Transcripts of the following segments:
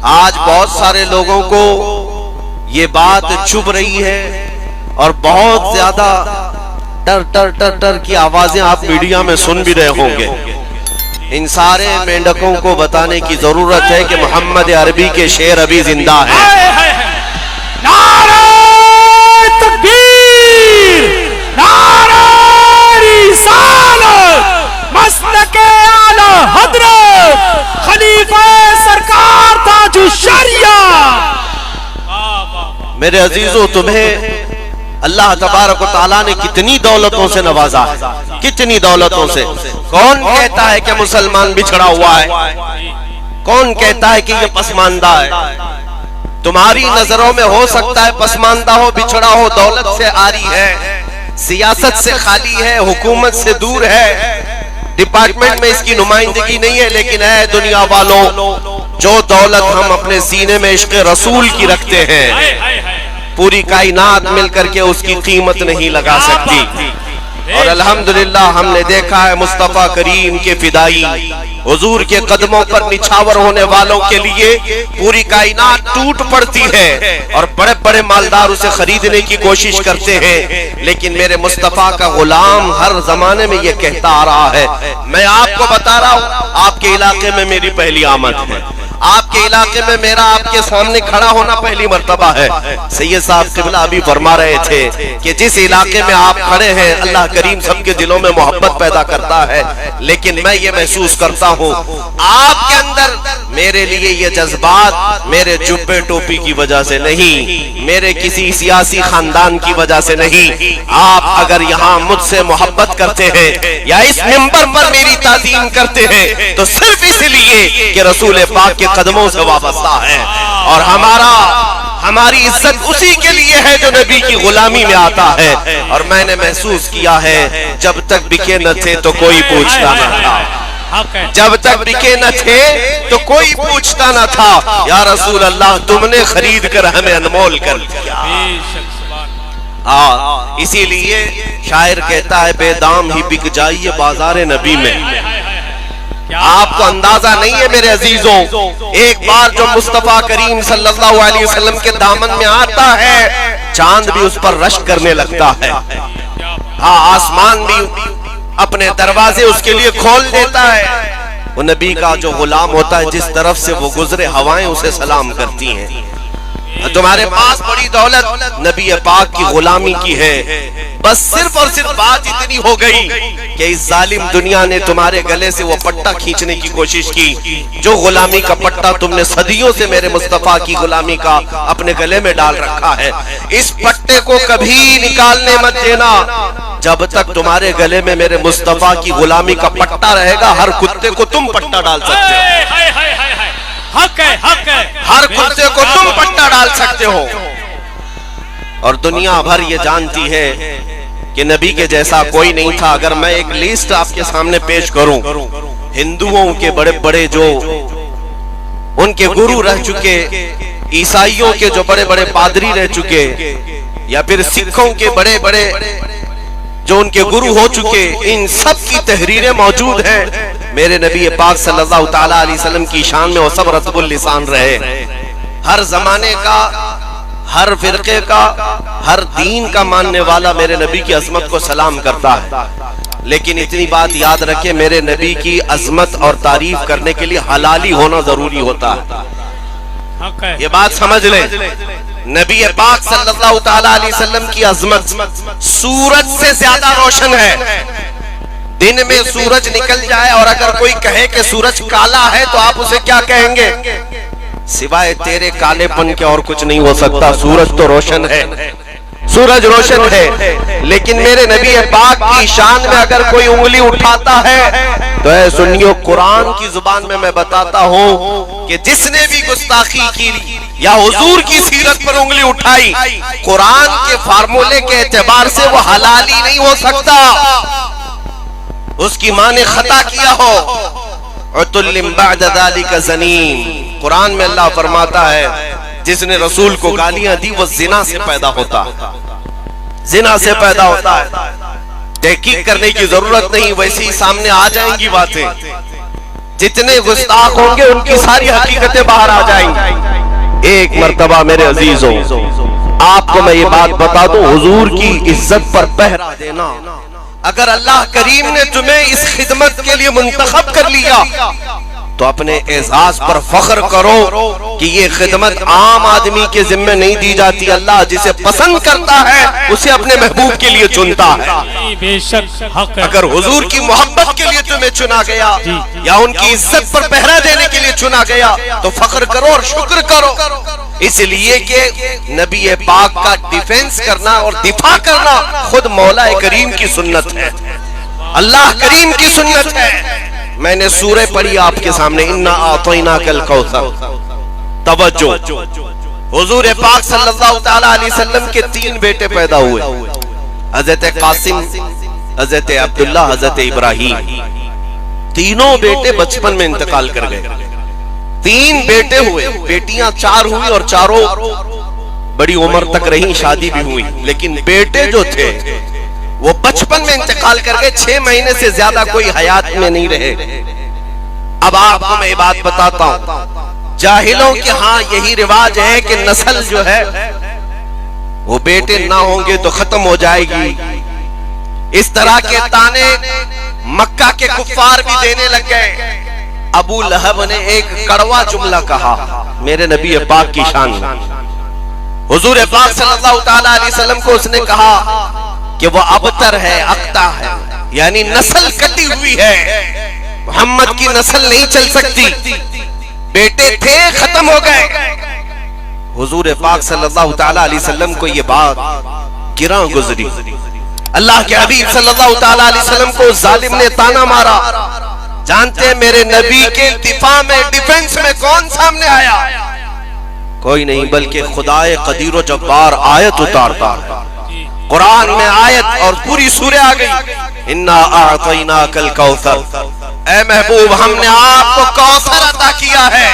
آج بہت سارے لوگوں کو یہ بات چبھ رہی ہے اور بہت زیادہ ٹر ٹر ٹر ٹر کی آوازیں آپ میڈیا میں سن بھی رہے ہوں گے. ان سارے مینڈکوں کو بتانے کی ضرورت ہے کہ محمد عربی کے شعر ابھی زندہ ہیں. نعرہ تکبیر، نعرہ رسالت، مسلک اعلی حضرت خلیفہ سرکار تاج الشریعہ. میرے عزیزو، تمہیں اللہ تبارک و تعالیٰ نے کتنی دولتوں سے نوازا ہے، کتنی دولتوں سے. کون کہتا ہے کہ مسلمان بچھڑا ہوا ہے؟ کون کہتا ہے کہ یہ پسماندہ ہے؟ تمہاری نظروں میں ہو سکتا ہے پسماندہ ہو، بچھڑا ہو، دولت سے عاری ہے، سیاست سے خالی ہے، حکومت سے دور ہے، ڈپارٹمنٹ میں اس کی نمائندگی نہیں ہے. لیکن اے دنیا والوں، جو دولت ہم اپنے سینے میں عشق رسول کی رکھتے ہیں، پوری کائنات مل کر کے اس کی قیمت نہیں لگا سکتی. اور الحمدللہ ہم نے دیکھا ہے مصطفیٰ کریم کے فدائی حضور کے قدموں پر نچھاور ہونے والوں کے لیے پوری کائنات ٹوٹ پڑتی ہے اور بڑے بڑے مالدار اسے خریدنے کی کوشش کرتے ہیں. لیکن میرے مصطفیٰ کا غلام ہر زمانے میں یہ کہتا آ رہا ہے. میں آپ کو بتا رہا ہوں، آپ کے علاقے میں میری پہلی آمد ہے، آپ کے علاقے میں میرا آپ کے سامنے کھڑا ہونا پہلی مرتبہ ہے. سید صاحب قبلہ ابھی فرما رہے تھے کہ جس علاقے میں آپ کھڑے ہیں اللہ کریم سب کے دلوں میں محبت پیدا کرتا ہے. لیکن میں یہ محسوس کرتا ہوں آپ کے اندر میرے لیے یہ جذبات میرے جبے ٹوپی کی وجہ سے نہیں، میرے کسی سیاسی خاندان کی وجہ سے نہیں. آپ اگر یہاں مجھ سے محبت کرتے ہیں یا اس منبر پر میری تعظیم کرتے ہیں تو صرف اس لیے کہ رسول پاک کے قدموں سے وابستہ ہے. اور ہماری عزت اسی کے لیے ہے جو نبی کی غلامی میں آتا ہے. اور میں نے محسوس کیا ہے جب تک بکے نہ تھے تو کوئی پوچھتا نہ تھا، جب تک بکے نہ تھے تو کوئی پوچھتا نہ تھا. یا رسول اللہ، تم نے خرید کر ہمیں انمول کر دیا. اسی لیے شاعر کہتا ہے بے دام ہی بک جائیے بازار نبی میں. آپ کو اندازہ نہیں ہے میرے عزیزوں، ایک بار جو مصطفیٰ کریم صلی اللہ علیہ وسلم کے دامن میں آتا ہے چاند بھی اس پر رشک کرنے لگتا ہے. آسمان بھی اپنے دروازے اس کے لیے کھول دیتا ہے. وہ نبی کا جو غلام ہوتا ہے جس طرف سے وہ گزرے ہوائیں اسے سلام کرتی ہیں. تمہارے پاس بڑی دولت نبی پاک کی غلامی کی ہے. بس صرف اور صرف بات اتنی ہو گئی کہ اس ظالم دنیا نے تمہارے گلے سے وہ پٹا کھینچنے کی کوشش کی جو غلامی کا پٹا تم نے صدیوں سے میرے مصطفیٰ کی غلامی کا اپنے گلے میں ڈال رکھا ہے. اس پٹے کو کبھی نکالنے مت دینا. جب تک تمہارے گلے میں میرے مصطفیٰ کی غلامی کا پٹا رہے گا ہر کتے کو تم پٹا ڈال سکتے ہو، ہر کتے کو تم پٹا ڈال سکتے ہو. اور دنیا بھر یہ جانتی ہے کہ نبی کے جیسا کوئی نہیں تھا. اگر میں ایک لسٹ آپ کے سامنے پیش کروں ہندوؤں کے بڑے بڑے جو ان کے گرو رہ چکے، عیسائیوں کے جو بڑے بڑے پادری رہ چکے، یا پھر سکھوں کے بڑے بڑے جو ان کے گرو ہو چکے، ان سب کی تحریریں موجود ہیں. میرے نبی پاک صلی اللہ تعالی علیہ وسلم کی شان میں وہ سب رطب اللسان رہے. ہر زمانے کا، ہر فرقے کا، ہر دین کا ماننے والا میرے نبی کی عظمت کو سلام کرتا ہے. لیکن اتنی بات یاد رکھے، میرے نبی کی عظمت اور تعریف کرنے کے لیے حلالی ہونا ضروری ہوتا ہے. یہ بات سمجھ لیں، نبی پاک صلی اللہ تعالی علیہ وسلم کی عظمت سورج سے زیادہ روشن ہے. دن میں سورج نکل جائے اور اگر کوئی کہے کہ سورج کالا ہے تو آپ اسے کیا کہیں گے؟ سوائے تیرے کالے پن کے اور کچھ نہیں ہو سکتا. سورج تو روشن ہے، سورج روشن ہے. لیکن میرے نبی پاک کی شان میں اگر کوئی انگلی اٹھاتا ہے تو اے سنیو، قرآن کی زبان میں بتاتا ہوں کہ جس نے بھی گستاخی کی یا حضور کی سیرت پر انگلی اٹھائی، قرآن کے فارمولے کے اعتبار سے وہ حلالی نہیں ہو سکتا. اس کی ماں نے خطا کیا ہو. عتل بعد ذلك زنیم، قرآن میں اللہ فرماتا ہے جس نے رسول کو گالیاں دی وہ زنا سے پیدا ہوتا ہے، زنا سے پیدا ہوتا ہے. تحقیق کرنے کی ضرورت نہیں، ویسے ہی سامنے آ جائیں گی باتیں. جتنے گستاخ ہوں گے ان کی ساری حقیقتیں باہر آ جائیں گی۔ ایک مرتبہ میرے عزیزوں آپ کو میں یہ بات بتا دوں، حضور کی عزت پر پہرا دینا، اگر اللہ کریم نے تمہیں اس خدمت کے لیے منتخب کر لیا تو اپنے اعزاز پر فخر کرو کہ یہ خدمت عام آدمی کے ذمہ نہیں دی جاتی، اللہ جسے پسند کرتا ہے اسے اپنے محبوب کے لیے چنتا ہے۔ بے شک حق ہے۔ اگر حضور کی محبت کے لیے تمہیں چنا گیا یا ان کی عزت پر پہرا دینے کے لیے چنا گیا تو فخر کرو اور شکر کرو، اس لیے کہ نبی پاک کا ڈیفنس کرنا اور دفاع کرنا خود مولا کریم کی سنت ہے، اللہ کریم کی سنت ہے۔ میں نے سورہ پڑھی آپ کے سامنے، انا اعطیناک الکوثر۔ توجہ، حضور پاک صلی اللہ تعالی علیہ وسلم کے 3 بیٹے پیدا ہوئے، حضرت قاسم، حضرت عبداللہ، حضرت ابراہیم۔ تینوں بیٹے بچپن میں انتقال کر گئے۔ 3 بیٹے ہوئے، بیٹیاں 4 ہوئی اور چاروں بڑی عمر تک رہیں، شادی بھی ہوئی، لیکن بیٹے جو تھے وہ بچپن میں انتقال کر گئے، 6 مہینے سے زیادہ کوئی حیات میں نہیں رہے۔ اب آپ کو میں یہ بات بتاتا ہوں، جاہلوں کے ہاں یہی رواج ہے کہ نسل جو ہے وہ بیٹے نہ ہوں گے تو ختم ہو جائے گی۔ اس طرح کے تانے مکہ کے کفار بھی دینے لگ گئے۔ ابو لہب نے ایک کڑوا جملہ کہا میرے نبی پاک کی شان میں، حضور پاک صلی اللہ تعالی علیہ وسلم کو اس نے کہا کہ وہ ابتر ہے، اقتا ہے، یعنی نسل کٹی ہوئی ہے، محمد کی نسل نہیں چل سکتی، بیٹے تھے ختم ہو گئے۔ حضور پاک صلی اللہ تعالی علیہ وسلم کو یہ بات گراں گزری۔ اللہ کے حبیب صلی اللہ تعالی علیہ وسلم کو ظالم نے تانا مارا۔ جانتے ہیں میرے نبی کے دفاع میں، ڈیفنس میں کون سامنے آیا؟ کوئی نہیں بلکہ خدائے قدیر و جبار آیت اتارتا ہے۔ قرآن میں آیت اور پوری سورہ آ گئی، انا اعطیناک الکوثر، اے محبوب ہم نے آپ کو کوثر عطا کیا ہے،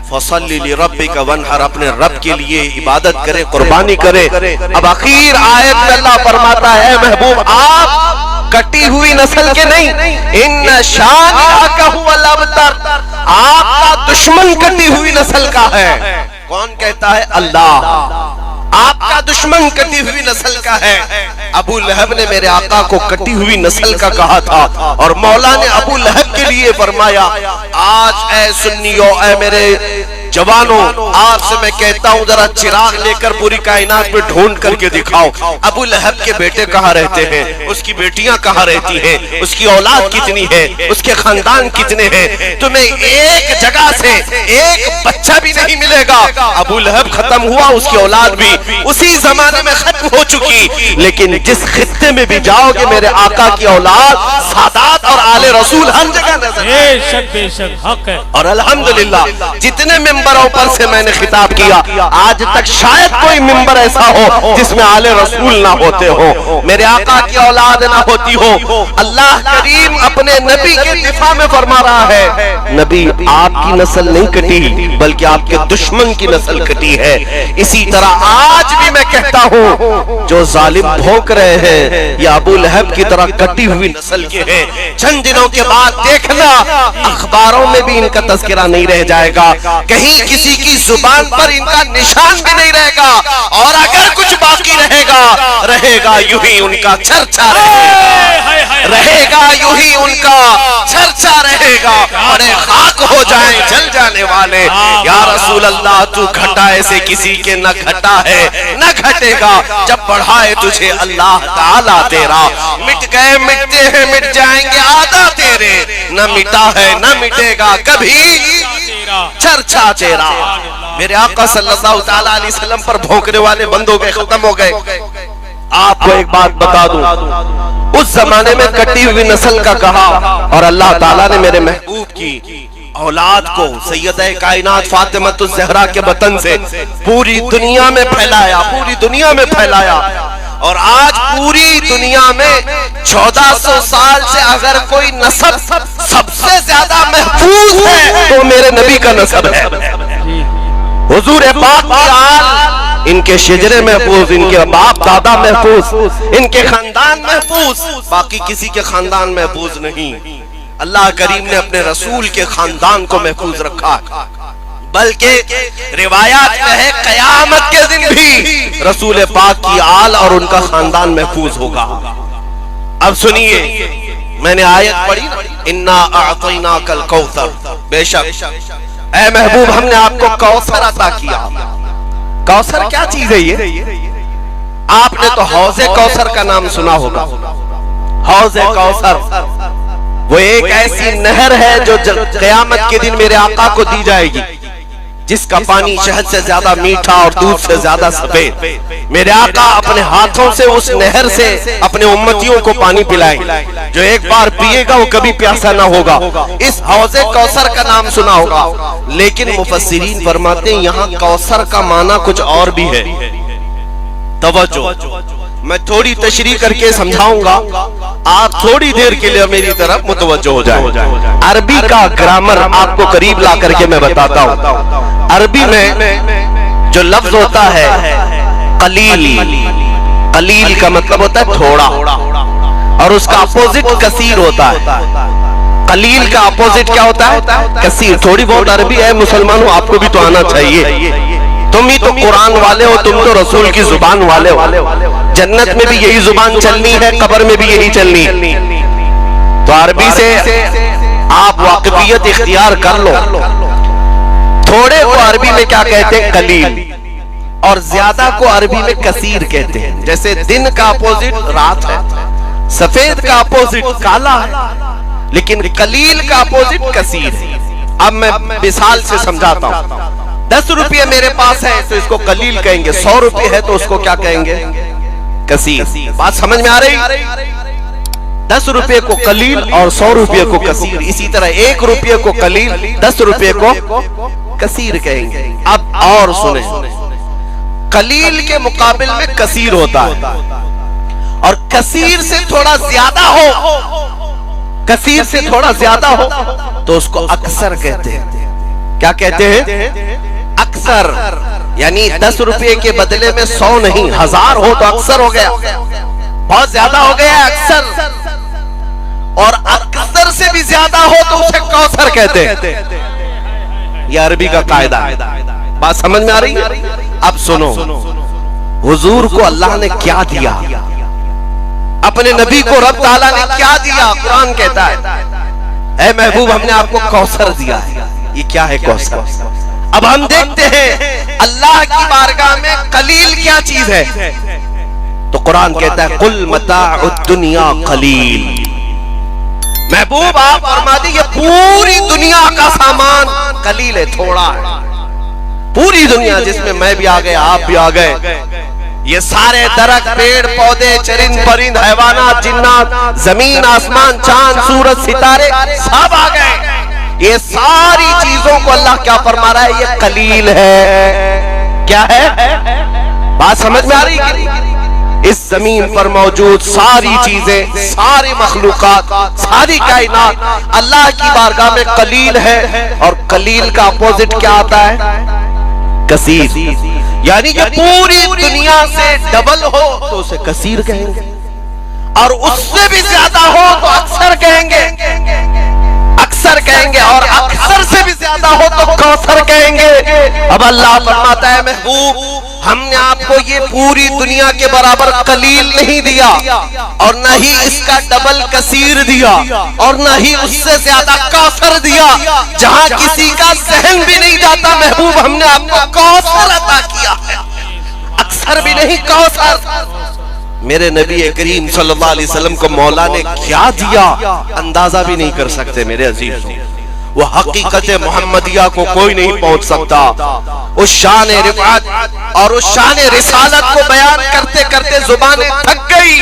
فصلی لربک وانحر، اپنے رب کے لیے عبادت کرے، قربانی کرے۔ اب اخیر آیت میں اللہ فرماتا ہے اے محبوب آپ کٹی ہوئی نسل کے نہیں، ان شانئک ھو الابتر، آپ کا دشمن کٹی ہوئی نسل کا ہے۔ کون کہتا ہے؟ اللہ۔ آپ کا دشمن کٹی ہوئی نسل کا ہے۔ ابو لہب نے میرے آقا کو کٹی ہوئی نسل کا کہا تھا، اور مولا نے ابو لہب کے لیے فرمایا آج اے سنیو، اے میرے جوانوں، آپ سے میں کہتا ہوں ذرا چراغ لے کر پوری کائنات میں ڈھونڈ کر کے دکھاؤ ابو لہب کے بیٹے کہاں رہتے ہیں، اس کی بیٹیاں کہاں رہتی ہیں، اس کی اولاد کتنی ہے، اس کے خاندان کتنے ہیں۔ تمہیں ایک جگہ سے ایک بچہ بھی نہیں ملے گا۔ ابو لہب ختم ہوا، اس کی اولاد بھی اسی زمانے میں ختم ہو چکی، لیکن جس خطے میں بھی جاؤ گے میرے آقا کی اولاد، سادات اور آل رسول ہر جگہ نظر۔ بے شک حق ہے۔ اور الحمدللہ جتنے ممبروں پر سے میں نے خطاب کیا، آج تک شاید کوئی ممبر ایسا ہو جس میں آل رسول نہ ہوتے ہو، میرے آقا کی اولاد نہ ہوتی ہو۔ اللہ کریم اپنے نبی کے دفاع میں فرما رہا ہے نبی آپ کی نسل نہیں کٹی بلکہ آپ کے دشمن کی نسل کٹی ہے۔ اسی طرح آج بھی میں کہتا ہوں جو ظالم بھونک رہے ہیں یا ابو لہب کی طرح کٹی ہوئی نسل کے ہیں، چند دنوں کے بعد دیکھنا اخباروں میں بھی ان کا تذکرہ نہیں رہ جائے گا، کہیں کسی کی زبان پر ان کا نشان بھی نہیں رہے گا، اور اگر کچھ باقی رہے گا یوں ہی ان کا چرچا رہے گا، یوں ہی ان کا چرچا رہے گا، بڑے خاک ہو جائیں جل جانے والے۔ یا رسول اللہ تو گھٹا ایسے کسی کے نہ گھٹا ہے نہ گھٹے گا، جب بڑھائے تجھے اللہ تعالیٰ تیرا، مٹ گئے مٹتے ہیں مٹ جائیں گے آدھا تیرے، نہ مٹا ہے نہ مٹے گا کبھی چرچا تیرا۔ میرے آقا صلی اللہ تعالیٰ علیہ وسلم پر بھونکنے والے بند ہو گئے، ختم ہو گئے۔ آپ کو ایک بات بتا دوں، اس زمانے میں کٹی ہوئی نسل کا کہا، اور اللہ تعالیٰ نے میرے محبوب کی اولاد کو سیدہ کائنات فاطمہ الزہرا کے بطن سے پوری دنیا میں پھیلایا، پوری دنیا میں پھیلایا، اور آج پوری دنیا میں 1400 سال سے اگر کوئی نسب سب سے زیادہ محفوظ ہے تو میرے نبی کا نسب ہے۔ حضور پاک کی آل، ان کے شجرے محفوظ، ان کے باپ دادا محفوظ، ان کے خاندان محفوظ، باقی کسی کے خاندان محفوظ نہیں۔ اللہ کریم نے اپنے رسول کے خاندان کو محفوظ رکھا، بلکہ روایات میں ہے قیامت کے دن بھی رسول پاک کی آل اور ان کا خاندان محفوظ ہوگا۔ اب سنیے، میں نے آیت پڑھی، انا اعطیناک الکوثر، بے شک اے محبوب ہم نے آپ کو کوثر عطا کیا۔ کوثر کیا چیز ہے یہ؟ آپ نے تو حوض کوثر کا نام سنا ہوگا۔ حوض کوثر وہ ایک ایسی نہر ہے جو قیامت کے دن میرے آقا کو دی جائے گی، جس کا پانی شہد سے زیادہ میٹھا اور دودھ سے زیادہ سفید۔ میرے آقا اپنے ہاتھوں سے اس نہر سے اپنے امتیوں کو پانی پلائیں، جو ایک بار پیے گا وہ کبھی پیاسا نہ ہوگا۔ اس حوض کوثر کا نام سنا ہوگا، لیکن مفسرین فرماتے ہیں یہاں کوثر کا معنی کچھ اور بھی ہے۔ توجہ، میں تھوڑی تشریح کر کے سمجھاؤں گا، آپ تھوڑی دیر کے لیے میری طرف متوجہ ہو جائیں۔ عربی کا گرامر آپ کو قریب لا کر کے میں بتاتا ہوں۔ عربی میں جو لفظ ہوتا ہے قلیل، قلیل کا مطلب ہوتا ہے تھوڑا، اور اس کا اپوزٹ کثیر ہوتا ہے۔ قلیل کا اپوزٹ کیا ہوتا ہے؟ کثیر۔ تھوڑی بہت عربی ہے مسلمانوں، آپ کو بھی تو آنا چاہیے، تم ہی تو قرآن والے ہو، تم تو رسول کی زبان والے ہو۔ جنت میں بھی یہی زبان چلنی ہے، قبر میں بھی یہی چلنی ہے، تو عربی سے آپ واقفیت اختیار کر لو۔ تھوڑے کو عربی میں کیا کہتے ہیں؟ قلیل، اور زیادہ کو عربی میں کثیر کہتے ہیں۔ جیسے دن کا اپوزٹ رات ہے، سفید کا اپوزٹ کالا ہے، لیکن قلیل کا اپوزٹ کثیر ہے۔ اب میں مثال سے سمجھاتا ہوں۔ 10 روپے میرے پاس ہے تو اس کو قلیل کہیں گے، 100 روپے ہے تو اس کو کیا کہیں گے؟ کثیر۔ بات سمجھ میں آ رہی؟ 10 روپے کو قلیل اور 100 روپے کو کثیر۔ اسی طرح 1 روپے کو قلیل، 10 روپے کو کثیر کہیں گے۔ اب اور سنیں، قلیل کے مقابل میں کثیر ہوتا ہے، اور کثیر سے تھوڑا زیادہ ہو، کثیر سے تھوڑا زیادہ ہو تو اس کو اکثر کہتے ہیں۔ کیا کہتے ہیں؟ اکثر، یعنی 10 روپے کے بدلے میں 100 نہیں 1000 ہو تو اکثر ہو گیا، بہت زیادہ ہو گیا اکثر، اور اکثر سے بھی زیادہ ہو تو اسے کوثر کہتے ہیں۔ یہ عربی کا قاعدہ ہے۔ بات سمجھ میں آ رہی ہے؟ اب سنو، حضور کو اللہ نے کیا دیا، اپنے نبی کو رب تعالیٰ نے کیا دیا؟ قرآن کہتا ہے اے محبوب ہم نے آپ کو کوثر دیا ہے۔ یہ کیا ہے کوثر؟ اب ہم دیکھتے ہیں اللہ کی بارگاہ میں قلیل کیا چیز ہے، تو قرآن کہتا ہے قل متاع الدنیا قلیل۔ محبوب آپ فرما دیجئے پوری دنیا کا سامان قلیل ہے، تھوڑا ہے۔ پوری دنیا جس میں میں بھی آ گئے، آپ بھی آ گئے، یہ سارے درخت، پیڑ پودے، چرند پرند، حیوانات، جنات، زمین آسمان، چاند سورج ستارے سب آ گئے۔ یہ ساری چیزوں کو اللہ کیا فرما رہا ہے؟ یہ قلیل ہے۔ کیا ہے؟ بات سمجھ میں آ رہی ہے؟ اس زمین پر موجود ساری چیزیں، ساری مخلوقات، ساری کائنات اللہ کی بارگاہ میں قلیل ہے، اور قلیل کا اپوزٹ کیا آتا ہے؟ کثیر۔ یعنی کہ پوری دنیا سے ڈبل ہو تو اسے کثیر کہیں گے، اور اس سے بھی زیادہ ہو تو اکثر کہیں گے، اکثر کہیں گے، اور اکثر سے بھی زیادہ ہو تو کوثر کہیں گے۔ اب اللہ فرماتا ہے محبوب ہم نے آپ کو یہ پوری دنیا کے برابر قلیل نہیں دیا، اور نہ ہی اس کا ڈبل کثیر دیا، اور نہ ہی اس سے زیادہ کوثر دیا۔ جہاں کسی کا ذہن بھی نہیں جاتا محبوب ہم نے آپ کو کوثر عطا کیا ہے، اکثر بھی نہیں کوثر۔ میرے نبی کریم صلی اللہ علیہ وسلم کو مولا نے کیا دیا اندازہ بھی نہیں کر سکتے میرے عزیزوں۔ وہ حقیقت محمدیہ کو کوئی نہیں پہنچ سکتا۔ اس شان رفعت اور اس شان رسالت کو بیان کرتے کرتے زبانیں تھک گئی،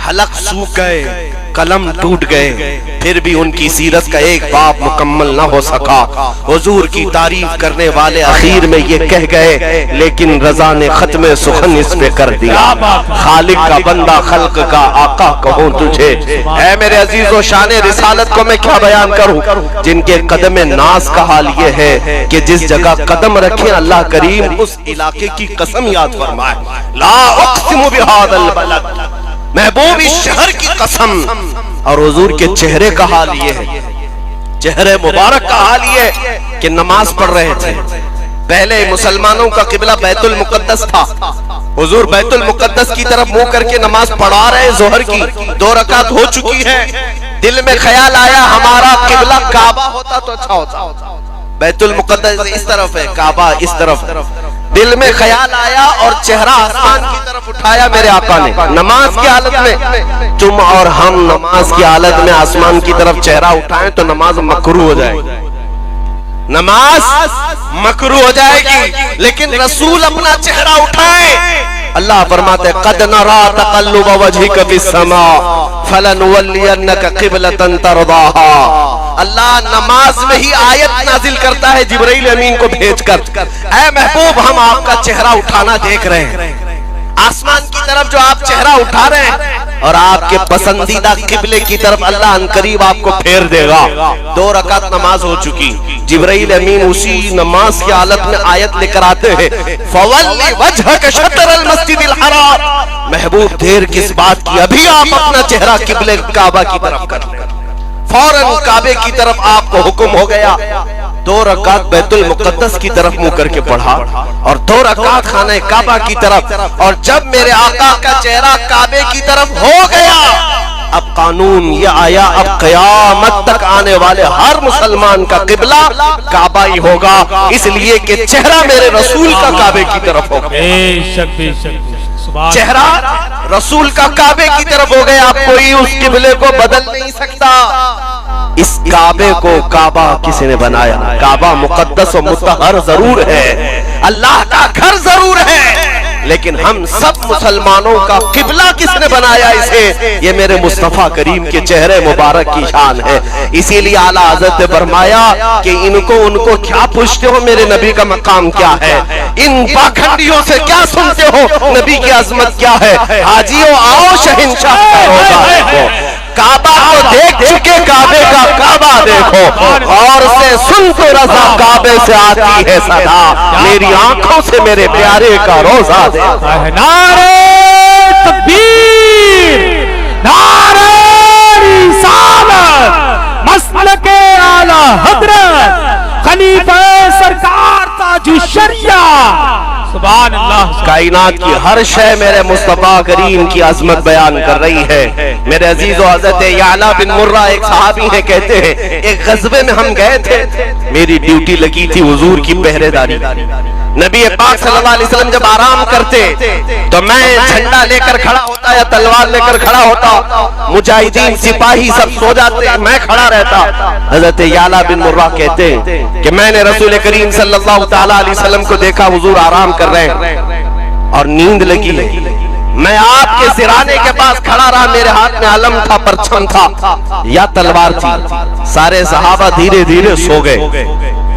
حلق سوکھ گئے، قلم ٹوٹ گئے، پھر بھی ان کی سیرت کا ایک باب مکمل نہ ہو سکا۔ حضور کی تعریف کرنے والے اخیر میں یہ کہہ گئے لیکن رضا نے ختم سخن اس پہ کر دیا، خالق کا بندہ خلق کا آقا کہوں تجھے۔ اے میرے عزیزو شان رسالت کو میں کیا بیان کروں، جن کے قدم ناز کا حال یہ ہے کہ جس جگہ قدم رکھیں اللہ کریم اس علاقے کی قسم یاد فرمائے۔ لا اقسم بہذا البلد، محبوب اس شہر کی قسم اور حضور کے چہرے کا حال یہ ہے، چہرے مبارک کا حال یہ ہے کہ نماز پڑھ رہے تھے. پہلے مسلمانوں کا قبلہ بیت المقدس تھا، حضور بیت المقدس کی طرف منہ کر کے نماز پڑھا رہے، ظہر کی 2 رکعت ہو چکی ہے. دل میں خیال آیا ہمارا قبلہ کعبہ ہوتا تو اچھا ہوتا، بیت المقدس اس طرف ہے، کعبہ اس طرف. دل میں خیال آیا اور چہرہ آسمان کی طرف اٹھایا میرے آقا نے نماز کی حالت میں. تم اور ہم نماز کی حالت میں آسمان کی طرف چہرہ اٹھائیں تو نماز مکروہ ہو جائے گی، نماز مکروہ ہو جائے گی. لیکن رسول اپنا چہرہ اٹھائے، اللہ فرماتے قد نرا تقلب وجهك في السماء فلنولينك قبلة ترضاها. اللہ نماز میں ہی آیت نازل کرتا ہے جبرائیل امین کو بھیج کر، اے محبوب ہم آپ کا چہرہ اٹھانا دیکھ رہے ہیں، آسمان کی طرف جو آپ چہرہ اٹھا رہے ہیں اور آپ کے پسندیدہ قبلے کی طرف اللہ عنقریب آپ کو پھیر دے گا. 2 رکعت نماز ہو چکی، جبرائیل امین اسی نماز کی حالت میں آیت لے کر آتے ہیں فَوَلِّ وَجْهَكَ شَطْرَ الْمَسْجِدِ الْحَرَامِ. محبوب دیر کس بات کی، ابھی آپ اپنا چہرہ قبلے کعبہ کی طرف کر لیں. فوراً کعبے کی طرف آپ کو حکم ہو گیا. 2 رکعت بیت المقدس کی طرف منہ کر کے پڑھا اور 2 رکعت خانہ کعبہ کی طرف. اور جب میرے آقا کا چہرہ کعبے کی طرف ہو گیا، اب قانون یہ آیا اب قیامت تک آنے والے ہر مسلمان کا قبلہ کعبہ ہی ہوگا، اس لیے کہ چہرہ میرے رسول کا کعبے کی طرف ہوگا. بے شک بے شک، چہرہ رسول کا کعبے کی طرف ہو گیا، اب کوئی اس قبلے کو بدل نہیں سکتا. اس کعبے کو کعبہ کس نے بنایا؟ کعبہ مقدس و مطہر ضرور ہے، اللہ کا گھر ضرور ہے، لیکن ہم سب مسلمانوں کا قبلہ کس نے بنایا اسے؟ یہ میرے مصطفیٰ کریم کے چہرے مبارک کی شان ہے. اسی لیے اعلیٰ حضرت نے فرمایا کہ ان کو کیا پوچھتے ہو، میرے نبی کا مقام کیا ہے؟ ان پاکھنڈیوں سے کیا سنتے ہو، نبی کی عظمت کیا ہے؟ حاجیوں آؤ شہنشاہ کا روضہ دیکھو، کعبہ کو دیکھ چکے کعبے کا کعبہ دیکھو، اور سے سن تو رضا کعبے سے آتی ہے صدا، میری آنکھوں سے میرے پیارے کا روضہ دیکھو. نعرہ تکبیر، نعرہ رسالت، مسلک اعلی حضرت خلیفہ سرکار تاج الشریعہ. سبحان اللہ. کائنات کی ہر شے میرے مصطفیٰ کریم کی عظمت بیان کر رہی ہے. میرے عزیز و حضرت یعلا بن مرہ ایک صحابی ہیں، کہتے ہیں ایک غزوے میں ہم گئے تھے، میری ڈیوٹی لگی تھی حضور کی پہرے داری. نبی پاک صلی اللہ علیہ وسلم جب آرام کرتے تو میں جھنڈا لے کر کھڑا ہوتا یا تلوار لے کر کھڑا ہوتا، مجاہدین سپاہی سب سو جاتے، میں کھڑا رہتا. حضرت یعلا بن مرہ کہتے ہیں کہ میں نے رسول کریم صلی اللہ تعالیٰ علیہ وسلم کو دیکھا، حضور آرام کر رہے ہیں اور نیند لگی. میں آپ کے سرانے کے پاس کھڑا رہا، میرے ہاتھ میں علم تھا، پرچم تھا یا تلوار تھی. سارے صحابہ دھیرے دھیرے سو گئے.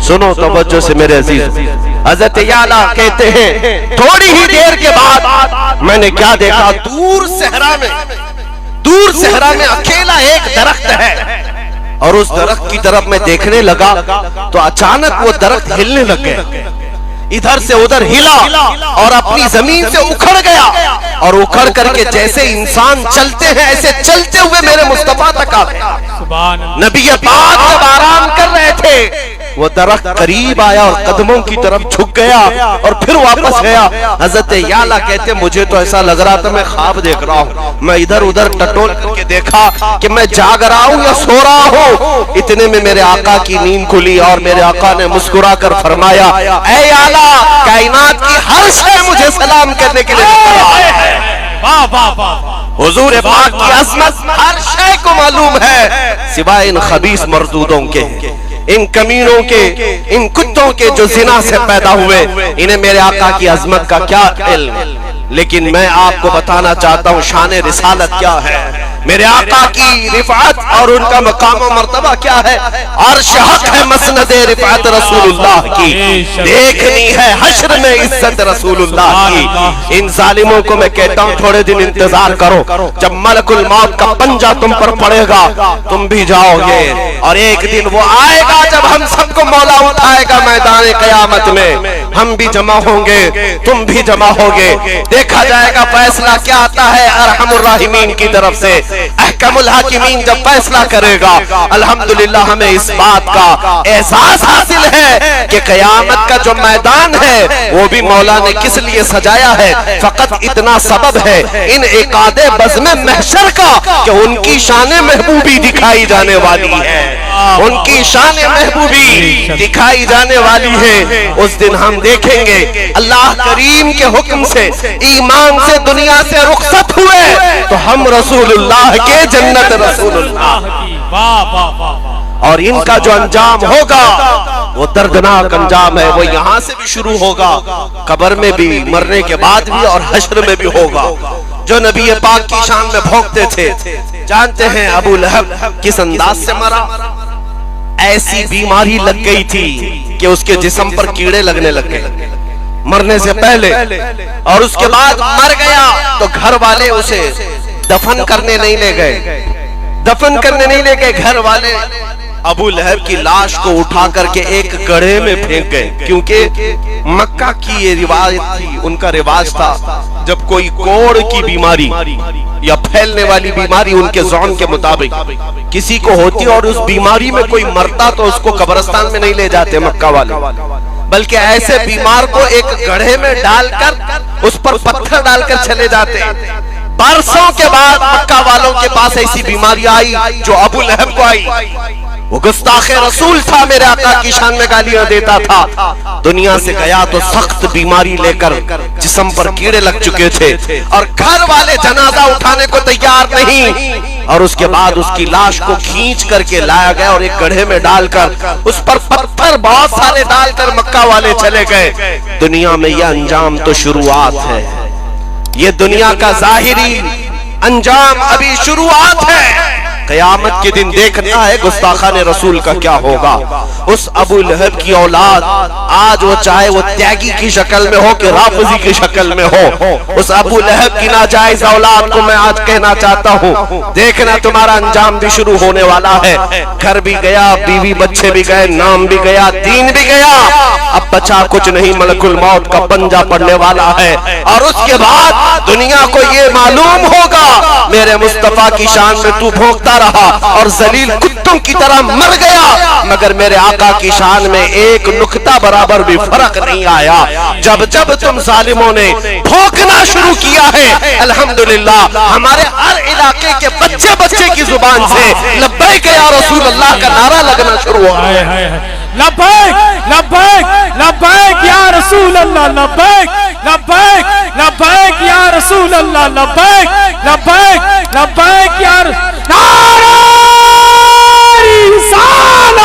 سنو توجہ سے میرے عزیز، حضرت یعلا کہتے ہیں تھوڑی ہی دیر کے بعد میں نے کیا دیکھا، دور صحرا میں اکیلا ایک درخت ہے، اور اس درخت کی طرف میں دیکھنے لگا تو اچانک وہ درخت ہلنے لگ گیا، ادھر سے ادھر ہلا اور اپنی زمین سے اکھڑ گیا، اور اکھڑ کر کے جیسے انسان چلتے ہیں ایسے چلتے ہوئے میرے مصطفیٰ تک آ گیا. نبی پاک جب آرام کر رہے تھے وہ درخت قریب آیا اور قدموں کی طرف جھک گیا اور پھر واپس گیا. حضرت یعلا کہتے مجھے تو ایسا لگ رہا تھا میں خواب دیکھ رہا ہوں. میں ادھر ادھر ٹٹول کر کے دیکھا کہ میں جاگ رہا ہوں یا سو رہا ہوں. اتنے میں میرے آقا کی نیند کھلی اور میرے آقا نے مسکرا کر فرمایا اے یعلا، کائنات کی ہر شے مجھے سلام کرنے کے لیے. حضور پاک کی عظمت ہر شے کو معلوم ہے سوائے ان خبیث مردودوں کے، ان کمینوں کے، ان کتوں کے جو زنا سے پیدا ہوئے. انہیں میرے آقا کی عظمت کا کیا علم؟ لیکن میں آپ کو بتانا چاہتا ہوں شان رسالت کیا ہے، میرے آقا کی رفعت اور ان کا مقام و مرتبہ کیا ہے. عرش حق ہے مسند رفعت رسول اللہ کی، دیکھنی ہے حشر میں عزت رسول اللہ کی. ان ظالموں کو میں کہتا ہوں تھوڑے دن انتظار کرو، جب ملک الموت کا پنجہ تم پر پڑے گا تم بھی جاؤ گے، اور ایک دن وہ آئے گا جب ہم سب کو مولا اٹھائے گا میدان قیامت میں. ہم بھی جمع ہوں گے، تم بھی جمع ہوگے، دیکھا جائے گا فیصلہ کیا آتا ہے ارحم الراحمین کی طرف سے۔ احکم الحاکمین جب فیصلہ کرے گا، الحمدللہ ہمیں اس بات کا احساس حاصل ہے کہ قیامت کا جو میدان ہے وہ بھی مولا نے کس لیے سجایا ہے، فقط اتنا سبب ہے ان عقاد بزم محشر کا کہ ان کی شان محبوبی دکھائی جانے والی ہے، ان کی شان محبوبی دکھائی جانے والی ہے۔ اس دن ہم دیکھیں گے اللہ کریم کے حکم سے ایمان سے دنیا سے رخصت ہوئے تو ہم رسول اللہ کے جنت رسول اللہ، اور ان کا جو انجام ہوگا وہ دردناک انجام ہے، وہ یہاں سے بھی شروع ہوگا، قبر میں بھی، مرنے کے بعد بھی، اور حشر میں بھی ہوگا۔ جو نبی پاک کی شان میں بھونکتے تھے، جانتے ہیں ابو لہب کس انداز سے مرا؟ ایسی بیماری لگ گئی تھی کہ اس کے جسم پر کیڑے لگنے لگ گئے مرنے سے پہلے، اور اس کے بعد مر گیا تو گھر والے اسے دفن کرنے نہیں لے گئے، دفن کرنے نہیں لے گئے گھر والے ابو لہب کی لاش کو اٹھا کر کے ایک گڑھے میں پھینک گئے، کیونکہ مکہ کی یہ روایت تھی، ان کا رواج تھا جب کوئی کوڑ کی بیماری یا پھیلنے والی بیماری ان کے ذہن کے مطابق کسی کو ہوتی اور اس بیماری میں کوئی مرتا تو اس کو قبرستان میں نہیں لے جاتے مکہ والے، بلکہ ایسے بیمار کو ایک گڑھے میں ڈال کر اس پر پتھر ڈال کر چلے جاتے۔ برسوں کے بعد مکہ والوں کے پاس ایسی بیماری آئی جو ابو لہب کو آئی، وہ گستاخ رسول تھا، میرے آقا کی شان میں گالیاں دیتا تھا، دنیا سے گیا تو سخت بیماری لے کر جسم پر کیڑے لگ چکے تھے، اور گھر والے جنازہ اٹھانے کو تیار نہیں، اور اس کے بعد اس کی لاش کو کھینچ کر کے لایا گیا اور ایک گڑھے میں ڈال کر اس پر پتھر بہت سارے ڈال کر مکہ والے چلے گئے۔ دنیا میں یہ انجام تو شروعات ہے، یہ دنیا کا ظاہری انجام ابھی شروعات ہے، قیامت کے دن دیکھنا ہے گستاخان رسول کا کیا ہوگا۔ اس ابو لہب کی اولاد آج وہ چاہے وہ تیاگی کی شکل میں ہو کہ رافضی کی شکل میں ہو، اس ابو لہب کی ناجائز اولاد کو میں آج کہنا چاہتا ہوں دیکھنا تمہارا انجام بھی شروع ہونے والا ہے۔ گھر بھی گیا، بیوی بچے بھی گئے، نام بھی گیا، دین بھی گیا، اب بچا کچھ نہیں، ملک الموت کا پنجہ پڑنے والا ہے، اور اس کے بعد دنیا کو یہ معلوم ہوگا میرے مصطفیٰ کی شان میں تو بھونکتا رہا اور ذلیل کتوں کی طرح مر گیا، مگر میرے آقا کی شان میں ایک نقطہ برابر بھی فرق نہیں آیا۔ جب جب تم ظالموں نے بھونکنا شروع کیا ہے، الحمدللہ ہمارے ہر علاقے کے بچے بچے کی زبان سے لبیک یا رسول اللہ کا نعرہ لگنا شروع ہوا ہے۔ لبیک لبیک لبیک یا رسول اللہ، لبیک لبیک لبیک یا رسول اللہ، لبیک لبیک لبیک یا نعرہ رسالت۔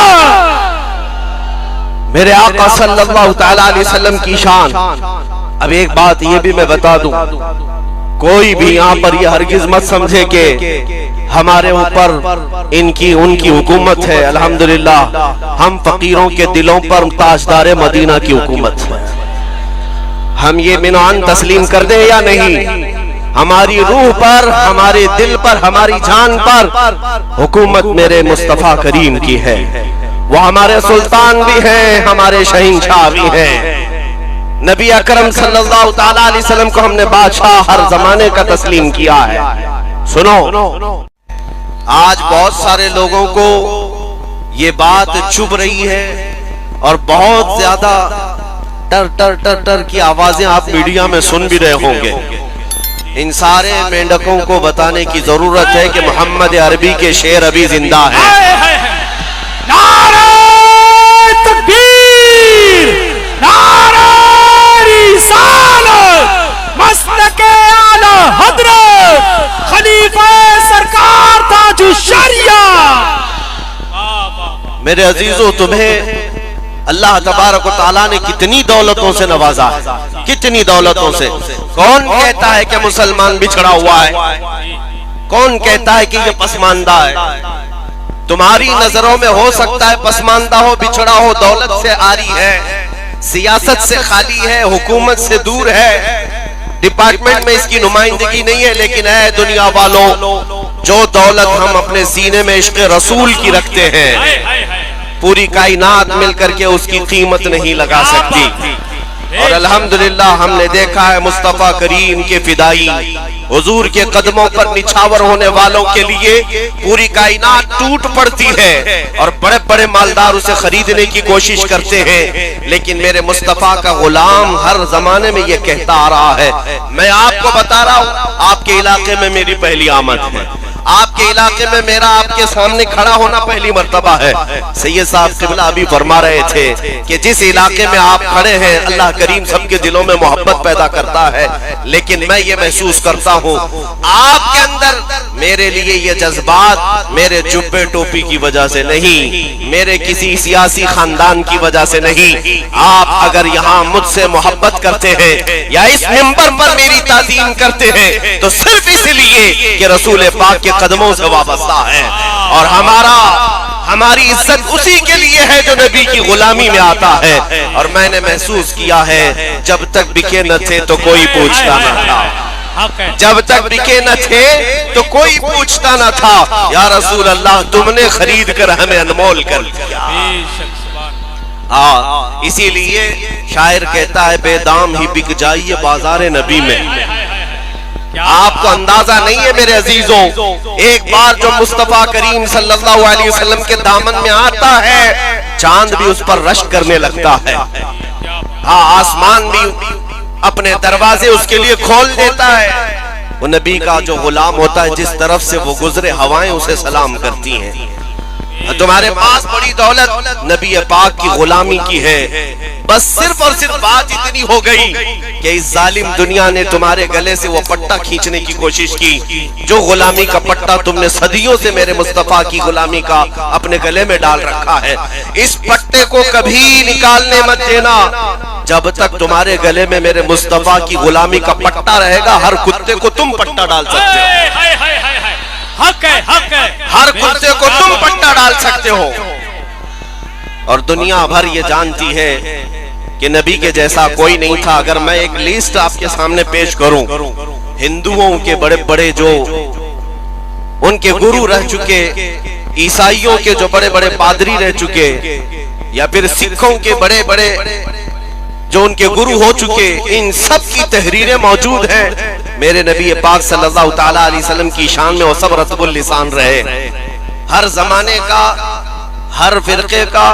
میرے آقا صلی اللہ تعالی علیہ وسلم کی شان۔ اب ایک بات یہ بھی میں بتا دوں، کوئی بھی یہاں پر یہ ہرگز مت سمجھے کہ ہمارے اوپر ان کی حکومت ہے، الحمدللہ ہم فقیروں کے دلوں پر تاجدار مدینہ کی حکومت ہے، ہم یہ منعان تسلیم کر دیں یا نہیں؟ ہماری روح پر، ہمارے دل پر، ہماری جان پر حکومت میرے مصطفیٰ کریم کی ہے، وہ ہمارے سلطان بھی ہیں، ہمارے شہنشاہ بھی ہیں۔ نبی اکرم صلی اللہ تعالی علیہ وسلم کو ہم نے بادشاہ ہر زمانے کا تسلیم کیا ہے۔ سنو، آج بہت سارے لوگوں کو یہ بات چبھ رہی ہے اور بہت زیادہ ٹر ٹر ٹر ٹر کی آوازیں آپ میڈیا میں سن بھی رہے ہوں گے۔ ان سارے مینڈکوں کو بتانے کی ضرورت ہے کہ محمد عربی کے شعر ابھی زندہ ہیں۔ نعرہ تکبیر، نعرہ رسالت، مسلک اعلی حضرت خلیفہ سرکار تاج الشریعہ۔ میرے عزیزو، تمہیں اللہ تبارک و تعالیٰ نے کتنی دولتوں سے نوازا ہے، کتنی دولتوں سے۔ کون کہتا ہے کہ مسلمان بچھڑا ہوا ہے؟ کون کہتا ہے کہ یہ پسماندہ ہے؟ تمہاری نظروں میں ہو سکتا ہے پسماندہ ہو، بچھڑا ہو، دولت سے عاری ہے، سیاست سے خالی ہے، حکومت سے دور ہے، ڈپارٹمنٹ میں اس کی نمائندگی نہیں ہے، لیکن اے دنیا والوں، جو دولت ہم اپنے سینے میں عشق رسول کی رکھتے ہیں، پوری کائنات مل کر کے اس کی قیمت نہیں لگا سکتی۔ اور الحمدللہ ہم نے دیکھا ہے مصطفیٰ کریم کے فدائی حضور کے قدموں پر نچھاور ہونے والوں کے لیے پوری کائنات ٹوٹ پڑتی ہے اور بڑے بڑے مالدار اسے خریدنے کی کوشش کرتے ہیں، لیکن میرے مصطفیٰ کا غلام ہر زمانے میں یہ کہتا آ رہا ہے، میں آپ کو بتا رہا ہوں آپ کے علاقے میں میری پہلی آمد ہے، آپ کے علاقے میں میرا آپ کے سامنے کھڑا ہونا پہلی مرتبہ ہے۔ سید صاحب قبلہ ابھی فرما رہے تھے کہ جس علاقے میں آپ کھڑے ہیں اللہ کریم سب کے دلوں میں محبت پیدا کرتا ہے، لیکن میں یہ محسوس کرتا ہوں آپ کے اندر میرے لیے یہ جذبات میرے جبے ٹوپی کی وجہ سے نہیں، میرے کسی سیاسی خاندان کی وجہ سے نہیں، آپ اگر یہاں مجھ سے محبت کرتے ہیں یا اس منبر پر میری تعظیم کرتے ہیں تو صرف اس لیے کہ رسول پاک کے قدموں سے وابستہ ہے، اور ہماری عزت اسی کے لیے ہے جو نبی کی غلامی میں آتا ہے۔ اور میں نے محسوس کیا ہے جب تک بکے نہ تھے تو کوئی پوچھتا نہ تھا، جب تک بکے نہ تھے تو کوئی پوچھتا نہ تھا، یا رسول اللہ تم نے خرید کر ہمیں انمول کر دیا۔ اسی لیے شاعر کہتا ہے بے دام ہی بک جائیے بازار نبی میں۔ آپ کو اندازہ نہیں ہے میرے عزیزوں، ایک بار جو مصطفیٰ کریم صلی اللہ علیہ وسلم کے دامن میں آتا ہے چاند بھی اس پر رشک کرنے لگتا ہے، آسمان بھی اپنے دروازے اس کے لیے کھول دیتا ہے۔ وہ نبی کا جو غلام ہوتا ہے جس طرف سے وہ گزرے ہوائیں اسے سلام کرتی ہیں۔ تمہارے پاس بڑی دولت نبی پاک کی غلامی کی ہے، بس صرف اور صرف بات اتنی ہو گئی کہ اس ظالم دنیا نے تمہارے گلے سے وہ پٹا کھینچنے کی کوشش کی جو غلامی کا پٹا تم نے صدیوں سے میرے مصطفیٰ کی غلامی کا اپنے گلے میں ڈال رکھا ہے۔ اس پٹے کو کبھی نکالنے مت دینا، جب تک تمہارے گلے میں میرے مصطفیٰ کی غلامی کا پٹا رہے گا ہر کتے کو تم پٹا ڈال سکتے ہو، حق ہے، حق ہے، ہر کتے کو تم پٹا ڈال سکتے ہو۔ اور دنیا بھر یہ جانتی ہے کہ نبی کے جیسا کوئی نہیں تھا۔ اگر میں ایک لیسٹ آپ کے سامنے پیش کروں ہندوؤں کے بڑے بڑے جو ان کے گرو رہ چکے، عیسائیوں کے جو بڑے بڑے پادری رہ چکے، یا پھر سکھوں کے بڑے بڑے جو ان کے گرو ہو چکے، ان سب کی تحریریں موجود ہیں۔ میرے نبی پاک صلی اللہ تعالی علیہ وسلم کی شان میں وہ سب رطب اللسان رہے، ہر زمانے کا، ہر فرقے کا،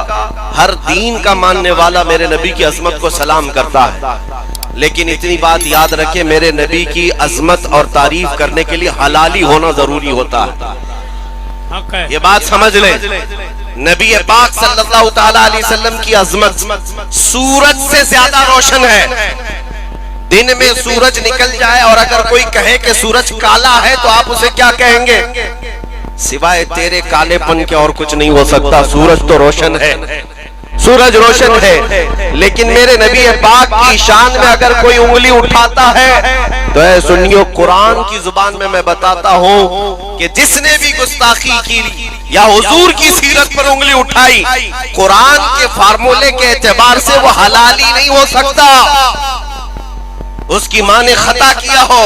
ہر دین کا ماننے والا میرے نبی کی عظمت کو سلام کرتا ہے، لیکن اتنی بات یاد رکھے میرے نبی کی عظمت اور تعریف کرنے کے لیے حلالی ہونا ضروری ہوتا ہے۔ یہ بات سمجھ لیں، نبی پاک صلی اللہ تعالی علیہ وسلم کی عظمت سورج سے زیادہ روشن ہے۔ دن میں سورج نکل جائے اور اگر کوئی کہے کہ سورج کالا ہے تو آپ اسے کیا کہیں گے؟ سوائے تیرے کالے پن کے اور کچھ نہیں ہو سکتا، سورج تو روشن ہے، سورج روشن ہے۔ لیکن میرے نبی پاک کی شان میں اگر کوئی انگلی اٹھاتا ہے تو اے سنیو، قرآن کی زبان میں بتاتا ہوں کہ جس نے بھی گستاخی کی یا حضور کی سیرت پر انگلی اٹھائی، قرآن کے فارمولے کے اعتبار سے وہ حلالی نہیں ہو سکتا، اس کی ماں نے خطا کیا ہو۔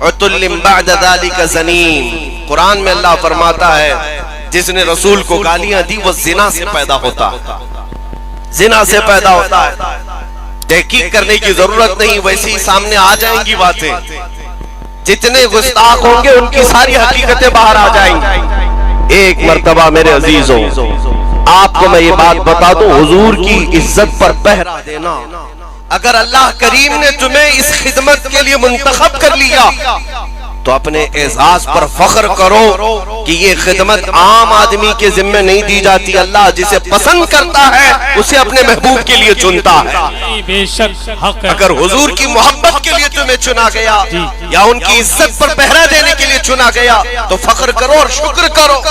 عُتُلٍ بَعْدَ ذَلِكَ زَنِيمٌ، قرآن میں اللہ فرماتا ہے جس نے رسول کو گالیاں دی وہ زنا سے پیدا ہوتا، زنا سے پیدا ہوتا ہے۔ تحقیق کرنے کی ضرورت نہیں، ویسے ہی سامنے آ جائیں گی باتیں، جتنے گستاخ ہوں گے ان کی ساری حقیقتیں باہر آ جائیں گی۔ ایک مرتبہ میرے عزیزوں آپ کو میں یہ بات بتا دوں، حضور کی عزت پر پہرا دینا، اگر اللہ کریم نے تمہیں اس خدمت کے لیے منتخب کر لیا تو اپنے اعزاز پر فخر کرو کہ یہ خدمت عام آدمی کے ذمہ نہیں دی جاتی، اللہ جسے پسند کرتا ہے اسے اپنے محبوب کے لیے چنتا ہے۔ بے شک حق ہے۔ اگر حضور کی محبت کے لیے تمہیں چنا گیا یا ان کی عزت پر پہرا دینے کے لیے چنا گیا تو فخر کرو اور شکر کرو،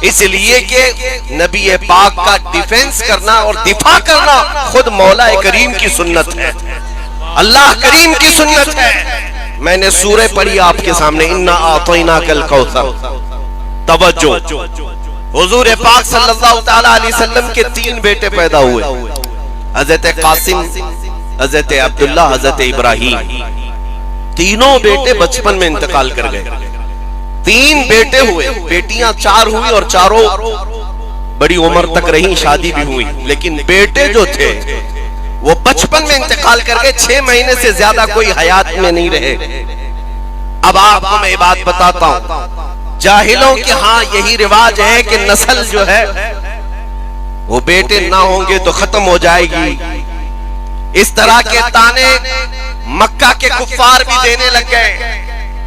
اس لیے کہ نبی پاک کا ڈیفنس کرنا اور دفاع کرنا خود مولا کریم کی سنت ہے، اللہ کریم کی سنت ہے۔ میں نے سورہ پڑھی آپ کے سامنے، اِنَّا أَعْطَيْنَاكَ الْكَوْثَرَ۔ توجہ، حضور پاک صلی اللہ تعالی علیہ وسلم کے 3 بیٹے پیدا ہوئے، حضرت قاسم، حضرت عبداللہ، حضرت ابراہیم۔ تینوں بیٹے بچپن میں انتقال کر گئے۔ 3 بیٹے ہوئے، بیٹیاں 4 ہوئی اور چاروں بڑی عمر تک رہیں، شادی بھی ہوئی، لیکن بیٹے جو تھے وہ بچپن میں انتقال کر گئے، 6 مہینے سے زیادہ کوئی حیات میں نہیں رہے۔ اب آپ کو میں یہ بات بتاتا ہوں، جاہلوں کے ہاں یہی رواج ہے کہ نسل جو ہے وہ بیٹے نہ ہوں گے تو ختم ہو جائے گی۔ اس طرح کے تانے مکہ کے کفار بھی دینے لگ گئے۔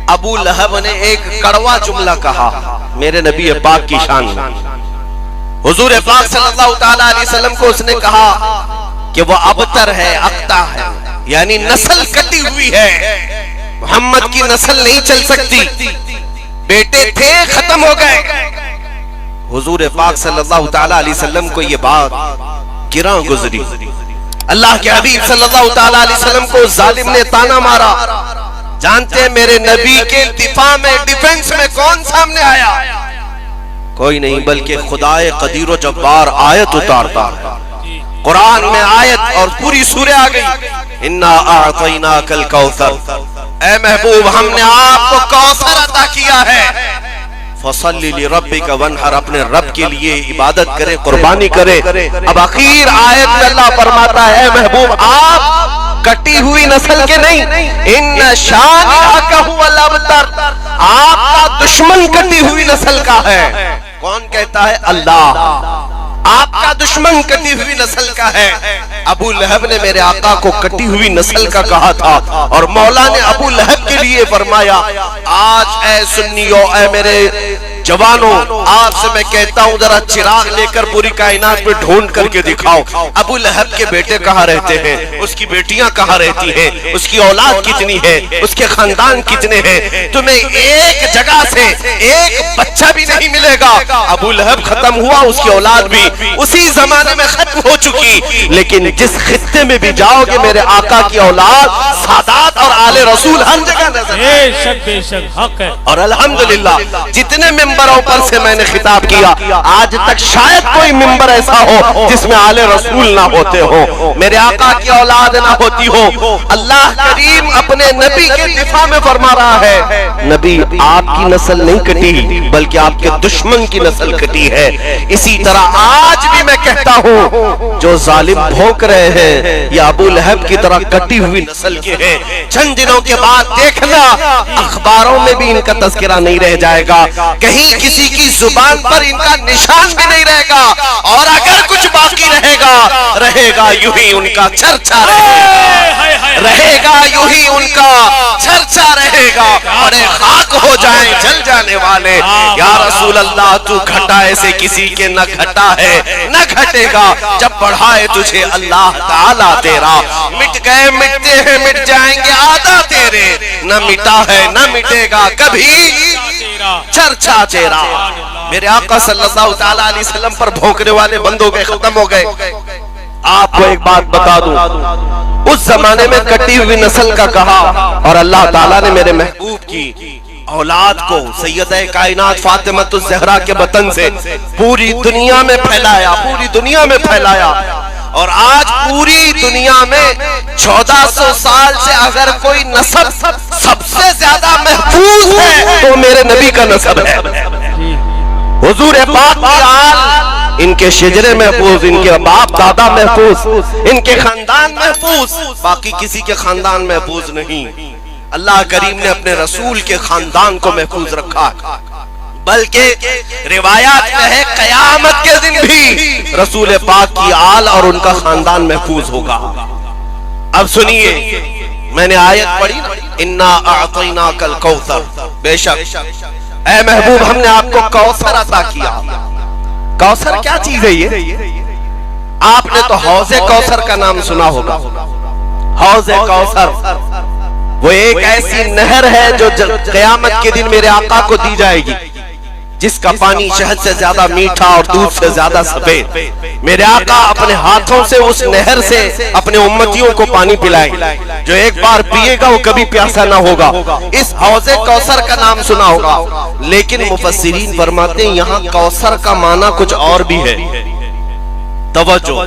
ابو لہب نے ایک کڑوا جملہ کہا میرے نبی پاک کی شان میں، حضور پاک صلی اللہ تعالی علیہ وسلم کو اس نے کہا کہ وہ ابتر ہے، اقتا ہے، یعنی نسل کٹی ہوئی ہے، محمد کی نسل نہیں چل سکتی، بیٹے تھے ختم ہو گئے۔ حضور پاک صلی اللہ تعالی علیہ وسلم کو یہ بات گراں گزری۔ اللہ کے حبیب صلی اللہ تعالی علیہ وسلم کو ظالم نے تانا مارا۔ جانتے ہیں میرے نبی کے دفاع میں، ڈیفنس میں کون سامنے آیا؟ کوئی نہیں بلکہ خدائے قدیر و جبار آیت اتارتا ہے۔ قرآن میں آیت اور پوری سورہ آ گئی، انا اعطیناک الکوثر، اے محبوب ہم نے آپ کو کوثر عطا کیا ہے، فصلی لربک وانحر، اپنے رب کے لیے عبادت کرے، قربانی کرے۔ اب اخیر آیت میں اللہ فرماتا ہے محبوب آپ کٹی ہوئی نسل کے نہیں، ان شانئک ھو الابتر، آپ کا دشمن کٹی ہوئی نسل کا ہے۔ کون کہتا ہے؟ اللہ۔ آپ کا دشمن کٹی ہوئی نسل کا ہے۔ ابو لہب نے میرے آقا کو کٹی ہوئی نسل کا کہا تھا، اور مولا نے ابو لہب کے لیے فرمایا آج اے سنیو، اے میرے جوانوں، آپ سے میں کہتا ہوں ذرا چراغ لے کر پوری کائنات میں ڈھونڈ کر کے دکھاؤ ابو لہب کے بیٹے کہاں رہتے ہیں، اس کی بیٹیاں کہاں رہتی ہیں، اس کی اولاد کتنی ہے، اس کے خاندان کتنے ہیں۔ تمہیں ایک جگہ سے ایک بچہ بھی نہیں ملے گا۔ ابو لہب ختم ہوا، اس کی اولاد بھی اسی زمانے میں ختم ہو چکی، لیکن جس خطے میں بھی جاؤ گے میرے آقا کی اولاد، سادات اور آل رسول ہر جگہ نظر بے شک بے شک حق ہے۔ اور الحمدللہ جتنے ممبروں پر سے میں نے خطاب کیا، آج تک شاید کوئی ممبر ایسا ہو جس میں آل رسول نہ ہوتے ہو، میرے آقا کی اولاد نہ ہوتی ہو۔ اللہ کریم اپنے نبی کے دفاع میں فرما رہا ہے نبی آپ کی نسل نہیں کٹی بلکہ آپ کے دشمن کی نسل کٹی ہے۔ اسی طرح آج بھی میں کہتا ہوں جو ظالم بھونک رہے ہیں یہ ابو لہب کی طرح کٹی ہوئی نسل کے ہیں۔ چند دنوں کے بعد دیکھنا اخباروں میں بھی ان کا تذکرہ نہیں رہ جائے گا، کہیں کسی کی زبان پر ان کا نشان بھی نہیں رہے گا، اور اگر کچھ باقی رہے گا یوں ہی ان کا چرچا رہے گا، یوں ہی ان کا چرچا رہے گا، بڑے خاک ہو جائیں جل جانے والے۔ یا رسول اللہ تو گھٹائے سے کسی کے نہ گھٹا ہے نہ گھٹے گا، جب بڑھائے تجھے اللہ تعالیٰ تیرا، مٹ گئے مٹتے ہیں مٹ جائیں گے آدھا تیرے، نہ مٹا ہے نہ مٹے گا کبھی چرچا تیرا۔ میرے آقا صلی اللہ تعالیٰ علیہ وسلم پر بھونکنے والے بند ہو گئے، ختم ہو گئے۔ آپ کو ایک بات بتا دوں، اس زمانے میں کٹی ہوئی نسل کا کہا، اور اللہ تعالیٰ نے میرے محبوب کی اولاد کو سیدہ کائنات فاطمہ الزہرا کے بطن سے پوری دنیا میں پھیلایا، پوری دنیا میں پھیلایا، اور آج پوری دنیا میں 1400 سال سے اگر کوئی نسب سب سے زیادہ محفوظ ہے تو میرے نبی کا نسب ہے۔ حضور پاک کی آل، ان کے شجرے محفوظ، ان کے باپ دادا محفوظ، ان کے خاندان محفوظ، باقی کسی کے خاندان محفوظ نہیں۔ اللہ کریم نے اپنے رسول کے خاندان کو محفوظ رکھا، بلکہ روایات میں ہے قیامت کے دن بھی رسول پاک کی آل اور ان کا خاندان محفوظ ہوگا۔ اب سنیے، میں نے آیت پڑھی نا، انا اعطیناک الکوثر، بے شک اے محبوب ہم نے آپ کو کوثر عطا کیا۔ کوثر کیا چیز ہے یہ؟ آپ نے تو حوض کوثر کا نام سنا ہوگا۔ حوض کوثر وہ ایک ایسی نہر ہے جو قیامت کے دن میرے آقا کو دی جائے گی، جس کا پانی شہد سے زیادہ میٹھا اور دودھ سے زیادہ سفید۔ میرے آقا اپنے ہاتھوں سے اس نہر سے اپنے امتیوں کو پانی پلائیں، جو ایک بار پیے گا وہ کبھی پیاسا نہ ہوگا۔ اس حوض کوثر کا نام سنا ہوگا، لیکن مفسرین فرماتے ہیں یہاں کوثر کا معنی کچھ اور بھی ہے۔ توجہ،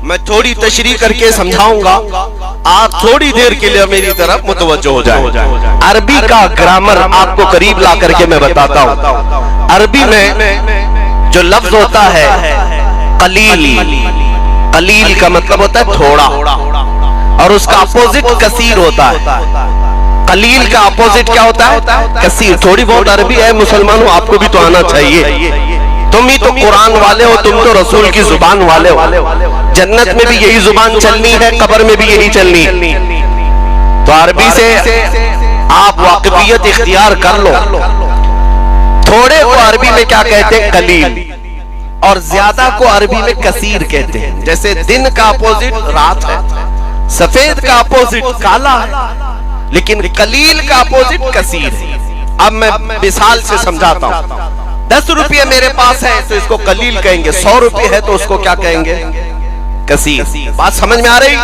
میں تھوڑی تشریح کر کے سمجھاؤں گا، آپ تھوڑی دیر کے لیے میری طرف متوجہ ہو جائیں۔ عربی کا گرامر آپ کو قریب لا کر کے میں بتاتا ہوں۔ عربی میں جو لفظ ہوتا ہے قلیل، قلیل کا مطلب ہوتا ہے تھوڑا، اور اس کا اپوزٹ کثیر ہوتا ہے. قلیل کا اپوزٹ کیا ہوتا ہے؟ کثیر. تھوڑی بہت عربی ہے مسلمانوں، آپ کو بھی تو آنا چاہیے. تم ہی تو قرآن والے ہو، تم تو رسول کی زبان والے ہو. جنت میں بھی یہی زبان چلنی ہے، قبر میں بھی یہی چلنی ہے. تو عربی سے آپ واقفیت اختیار کر لو. تھوڑے کو عربی میں کیا کہتے ہیں؟ قلیل. اور زیادہ کو عربی میں کثیر کہتے ہیں. جیسے دن کا اپوزٹ رات ہے، سفید کا اپوزٹ کالا ہے، لیکن قلیل کا اپوزٹ کثیر ہے. اب میں مثال سے سمجھاتا ہوں. 10 روپے میرے پاس ہے تو اس کو قلیل کہیں گے. 100 روپے ہے تو اس کو کیا کہیں گے؟ کثیر. بات سمجھ میں آ رہی؟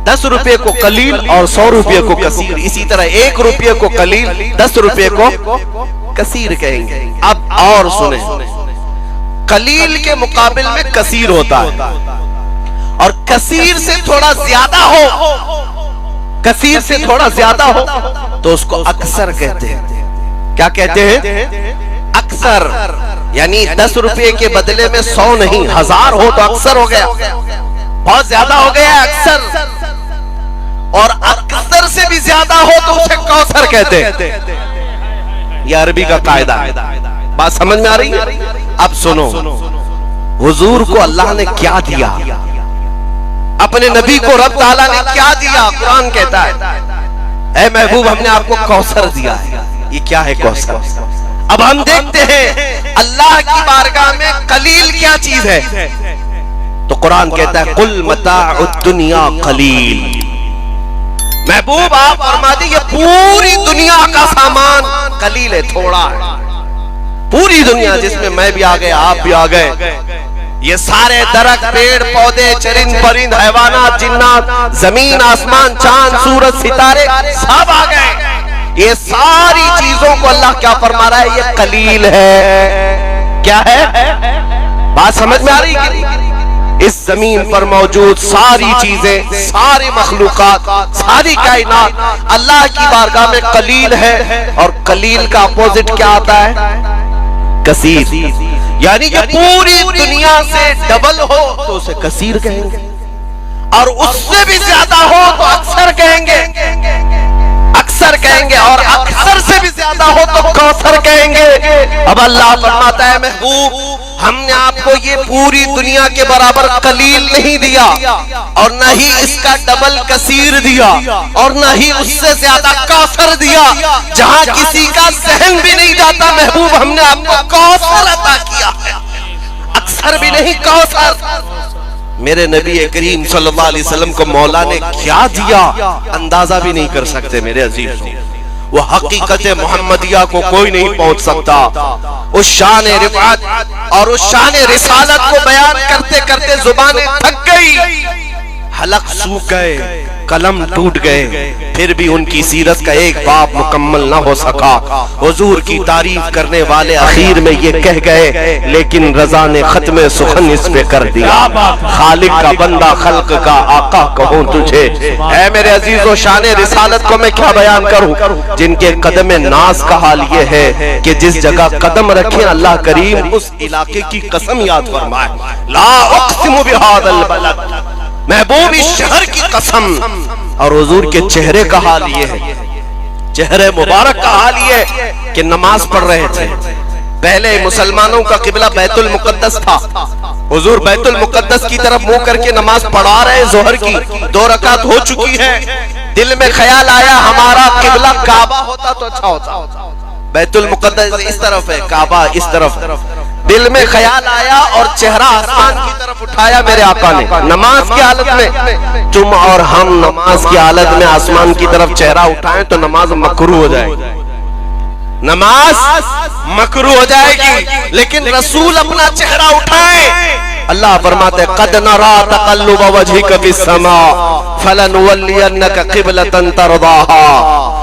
10 روپے کو قلیل اور 100 روپے کو کثیر. اسی طرح 1 روپے کو قلیل، 10 روپے کو کثیر کہیں گے. اب اور سنیں، قلیل کے مقابل میں کثیر ہوتا ہے، اور کثیر سے تھوڑا زیادہ ہو، کثیر سے تھوڑا زیادہ ہو تو اس کو اکثر کہتے ہیں. کیا کہتے ہیں؟ اکثر. یعنی 10 روپے کے بدلے میں 100 نہیں 1000 ہو تو اکثر ہو گیا، بہت زیادہ ہو گیا اکثر. اور اکثر سے بھی زیادہ ہو تو اسے کوثر کہتے ہیں. یہ عربی کا قاعدہ ہے. بات سمجھ میں آ رہی ہے؟ اب سنو، حضور کو اللہ نے کیا دیا، اپنے نبی کو رب تعالیٰ نے کیا دیا؟ قرآن کہتا ہے اے محبوب ہم نے آپ کو کوثر دیا ہے. یہ کیا ہے کوثر؟ اب ہم دیکھتے ہیں اللہ کی بارگاہ میں قلیل کیا چیز ہے. تو قرآن کہتا ہے قل متاع الدنیا قلیل. محبوب آپ فرما دیجئے پوری دنیا کا سامان قلیل ہے، تھوڑا ہے. پوری دنیا جس میں میں بھی آ گئے، آپ بھی آ گئے، یہ سارے درخت، پیڑ پودے، چرند پرند، حیوانات، جنات، زمین آسمان، چاند سورج ستارے سب آ گئے. یہ ساری چیزوں کو اللہ کیا فرما رہا ہے؟ یہ قلیل ہے. کیا ہے؟ بات سمجھ میں آ رہی ہے؟ اس زمین پر موجود ساری چیزیں، ساری مخلوقات، ساری کائنات اللہ کی بارگاہ میں قلیل ہے. اور قلیل کا اپوزٹ کیا آتا ہے؟ کثیر. یعنی کہ پوری دنیا سے ڈبل ہو تو اسے کثیر کہیں گے، اور اس سے بھی زیادہ ہو تو اکثر کہیں گے، اکثر کہیں گے، اور اکثر سے بھی زیادہ ہو تو کوثر کہیں گے. اب اللہ فرماتا ہے محبوب ہم نے آپ کو یہ پوری دنیا کے برابر قلیل نہیں دیا، اور نہ ہی اس کا ڈبل کثیر دیا، اور نہ ہی اس سے زیادہ کوثر دیا. جہاں کسی کا ذہن بھی نہیں جاتا محبوب ہم نے آپ کو کوثر عطا کیا ہے، اکثر بھی نہیں کوثر. میرے نبی کریم صلی اللہ علیہ وسلم کو مولا نے کیا دیا اندازہ بھی نہیں کر سکتے میرے عزیز. وہ حقیقت محمدیہ کو کوئی نہیں پہنچ سکتا. اس شان رفعت اور اس شان رسالت کو بیان کرتے کرتے زبانیں تھک گئی، حلق سوکھ گئے، قلم ٹوٹ گئے، پھر بھی ان کی سیرت کا ایک باب مکمل نہ ہو سکا. حضور کی تعریف کرنے والے اخیر میں یہ کہہ گئے لیکن رضا نے ختم سخن اس پہ کر دیا. خالق کا بندہ خلق کا آقا کہوں تجھے. اے میرے عزیزو شان رسالت کو میں کیا بیان کروں؟ جن کے قدم ناز کا حال یہ ہے کہ جس جگہ قدم رکھیں اللہ کریم اس علاقے کی قسم یاد فرمائے. لا اقسم بہذا البلد، محبوب اس شہر کی قسم. اور حضور کے چہرے کا حال یہ ہے، چہرے مبارک کا حال یہ ہے کہ نماز پڑھ رہے تھے. پہلے مسلمانوں کا قبلہ بیت المقدس تھا. حضور بیت المقدس کی طرف منہ کر کے نماز پڑھا رہے. ظہر کی 2 رکعت ہو چکی ہے. دل میں خیال آیا ہمارا قبلہ کعبہ ہوتا تو اچھا ہوتا. بیت المقدس اس طرف ہے، کعبہ اس طرف. دل میں خیال آیا اور چہرہ آسمان کی طرف اٹھایا میرے آقا نے نماز کی حالت میں. تم اور ہم نماز کی حالت میں آسمان کی طرف چہرہ اٹھائیں تو نماز مکروہ ہو جائے گی، نماز مکروہ ہو جائے گی. لیکن رسول اپنا چہرہ اٹھائیں. اللہ فرماتے قد نرا تقلب وجهك في السماء فلنولينك قبلة ترضاها.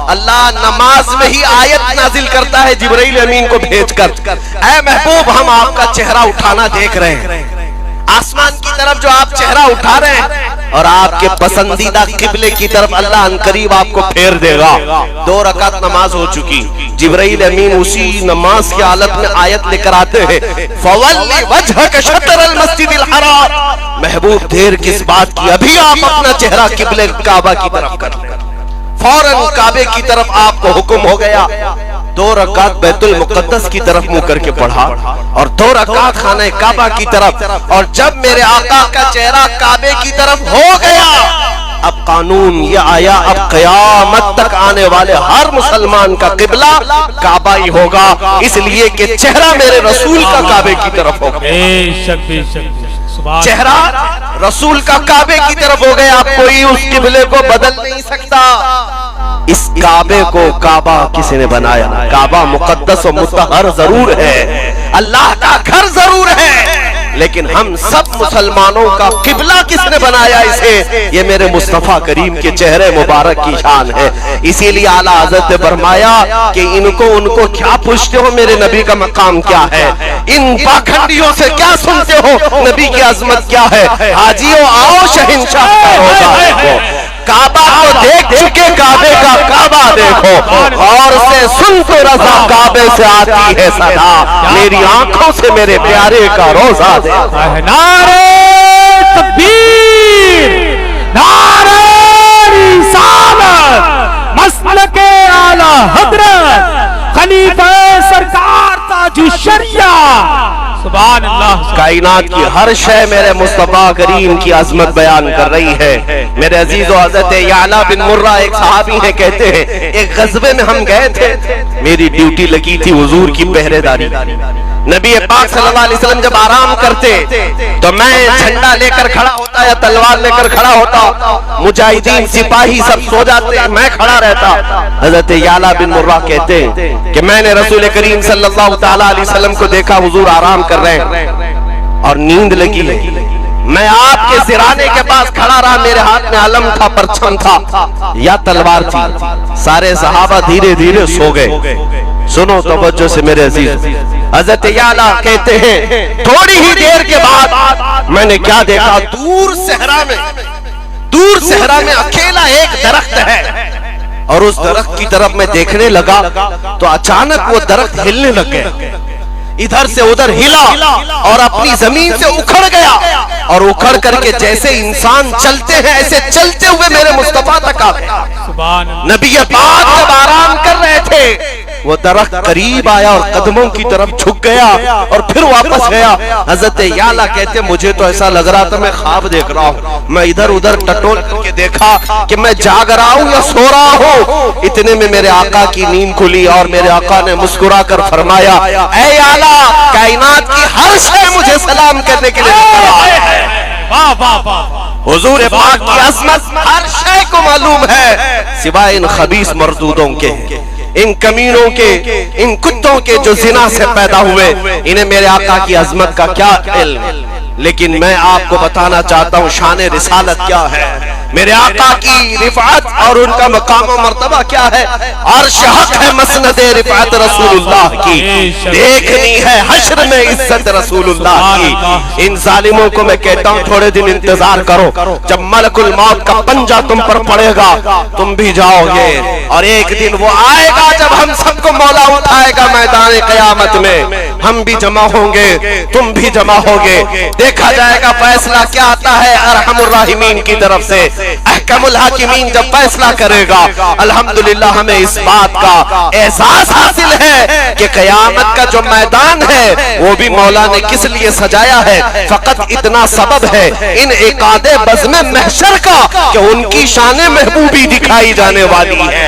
اللہ نماز میں ہی آیت نازل کرتا ہے جبرائیل امین کو بھیج کر، اے محبوب ہم آپ کا چہرہ اٹھانا دیکھ رہے ہیں. آسمان کی طرف جو آپ چہرہ اٹھا رہے ہیں اور آپ کے پسندیدہ قبلے کی طرف اللہ ان قریب آپ کو پھیر دے گا. 2 رکعت نماز ہو چکی, جبرائیل امین اسی نماز کی حالت میں آیت لے کر آتے ہیں فَوَلِّ وَجْهَكَ شَطْرَ الْمَسْجِدِ الْحَرَامِ. محبوب دیر کس بات کی, ابھی آپ اپنا چہرہ قبلے کعبہ کی طرف کر لیں. فوراً کعبے کی طرف آپ کو حکم ہو گیا. 2 رکعت بیت المقدس کی طرف منہ کر کے پڑھا اور 2 رکعت خانہ کعبہ کی طرف. اور جب میرے آقا کا چہرہ کعبے کی طرف ہو گیا, اب قانون یہ آیا, اب قیامت تک آنے والے ہر مسلمان کا قبلہ کعبہ ہی ہوگا, اس لیے کہ چہرہ میرے رسول کا کعبے کی طرف ہوگا. بے شک بے شک, چہرہ رسول کا کعبے کی طرف ہو گیا. اب کوئی اس قبلے کو بدل نہیں سکتا. اس کعبے کو کعبہ کس نے بنایا؟ کعبہ مقدس و مطہر ضرور ہے, اللہ کا گھر ضرور ہے, لیکن ہم سب مسلمانوں کا قبلہ کس نے بنایا اسے؟ یہ میرے مصطفیٰ کریم کے چہرے مبارک کی شان ہے. اسی لیے اعلیٰ حضرت نے فرمایا کہ ان کو کیا پوچھتے ہو, میرے نبی کا مقام کیا ہے؟ ان پاکھنڈیوں سے کیا سنتے ہو, نبی کی عظمت کیا ہے؟ حاجیوں آؤ شہنشاہ کا روزہ دیکھو, کعبہ کو دیکھ چکے کعبے کا کعبہ دیکھو, اور سے سن تو رضا کعبے سے آتی ہے صدا, میری آنکھوں سے میرے پیارے کا روزہ دیکھو. نعرہ تکبیر, نعرہ رسالت, مسلک اعلی حضرت خلیفہ سرکار تاج الشریعہ. سبحان اللہ. کائنات کی ہر شے میرے مصطفیٰ کریم کی عظمت بیان کر رہی ہے. میرے عزیز و حضرت یعلا بن مرہ ایک صحابی ہیں, کہتے ہیں ایک غزوے میں ہم گئے تھے, میری ڈیوٹی لگی تھی حضور کی پہرے داری. نبی پاک صلی اللہ علیہ وسلم جب آرام کرتے تو میں جھنڈا لے کر کھڑا ہوتا یا تلوار لے کر کھڑا ہوتا, مجاہدین سپاہی سب سو جاتے, میں کھڑا رہتا. حضرت یعلا بن مرہ کہتے ہیں کہ میں نے رسول کریم صلی اللہ تعالیٰ علیہ وسلم کو دیکھا, حضور آرام کر رہے ہیں اور نیند لگی ہے. میں آپ کے سرانے کے پاس کھڑا رہا, میرے ہاتھ میں علم تھا, پرچم تھا یا تلوار تھی. سارے صحابہ دھیرے دھیرے سو گئے. سنو توجہ سے میرے عزیز. حضرت یعلا کہتے ہیں تھوڑی ہی دیر کے بعد میں نے کیا دیکھا, دور صحرا میں اکیلا ایک درخت ہے, اور اس درخت کی طرف میں دیکھنے لگا تو اچانک وہ درخت ہلنے لگ گیا, ادھر سے ادھر ہلا اور اپنی زمین سے اکھڑ گیا, اور اکھڑ کر کے جیسے انسان چلتے ہیں ایسے چلتے ہوئے میرے مصطفیٰ تک آ گیا. نبی پاک جب آرام کر رہے تھے وہ درخت قریب آیا اور قدموں کی طرف جھک گیا اور پھر واپس گیا. حضرت یعلا کہتے مجھے تو ایسا لگ رہا تھا میں خواب دیکھ رہا ہوں. میں ادھر ادھر ٹٹول کر کے دیکھا کہ میں جاگ رہا ہوں یا سو رہا ہوں. اتنے میں میرے آقا کی نیند کھلی اور میرے آقا نے مسکرا کر فرمایا, اے یعلا, کائنات کی ہر شے مجھے سلام کرنے کے لیے. حضور پاک کی عظمت ہر شے کو معلوم ہے سوائے ان خبیث مردودوں کے, ان کمینوں کے, ان کتوں کے جو زنا سے پیدا ہوئے. انہیں میرے آقا کی عظمت کا کیا علم, لیکن میں آپ کو بتانا چاہتا ہوں شان رسالت کیا ہے, میرے آقا کی رفعت اور ان کا مقام و مرتبہ کیا ہے. عرش حق ہے مسند رفعت رسول اللہ کی, دیکھنی ہے حشر میں عزت رسول اللہ کی. ان ظالموں کو میں کہتا ہوں تھوڑے دن انتظار کرو, جب ملک الموت کا پنجہ تم پر پڑے گا تم بھی جاؤ گے, اور ایک دن وہ آئے گا جب ہم سب کو مولا اٹھائے گا میدان قیامت میں, ہم بھی جمع ہوں گے تم بھی جمع ہوگے. دیکھا جائے گا فیصلہ کیا آتا ہے ارحم الراحمین کی طرف سے, احکم الحاکمین جب فیصلہ کرے گا. الحمدللہ ہمیں اس بات کا احساس حاصل ہے کہ قیامت کا جو میدان ہے وہ بھی مولا نے کس لیے سجایا ہے, فقط اتنا سبب ہے ان عقاد بزم محشر کا کہ ان کی شان محبوبی دکھائی جانے والی ہے,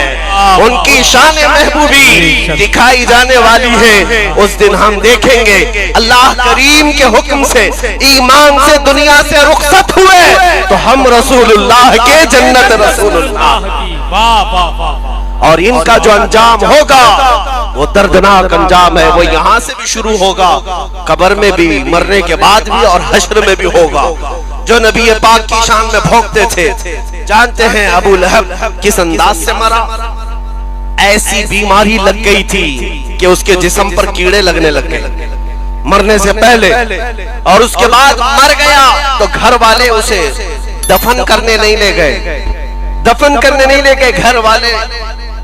ان کی شان محبوبی دکھائی جانے والی ہے. اس دن ہم دیکھیں گے اللہ کریم کے حکم سے ایمان سے دنیا سے رخصت ہوئے تو ہم رسول اللہ کے جنت رسول اللہ, اور ان کا جو انجام ہوگا وہ دردناک انجام ہے. وہ یہاں سے بھی شروع ہوگا, قبر میں بھی, مرنے کے بعد بھی, اور حشر میں بھی ہوگا. جو نبی پاک کی شان میں بھونکتے تھے, جانتے ہیں ابو لہب کس انداز سے مرا؟ ایسی بیماری لگ گئی تھی کہ اس کے جسم پر کیڑے لگنے لگ گئے مرنے سے پہلے, اور اس کے بعد مر گیا تو گھر والے اسے دفن کرنے نہیں لے گئے، دفن کرنے نہیں لے گئے، گھر والے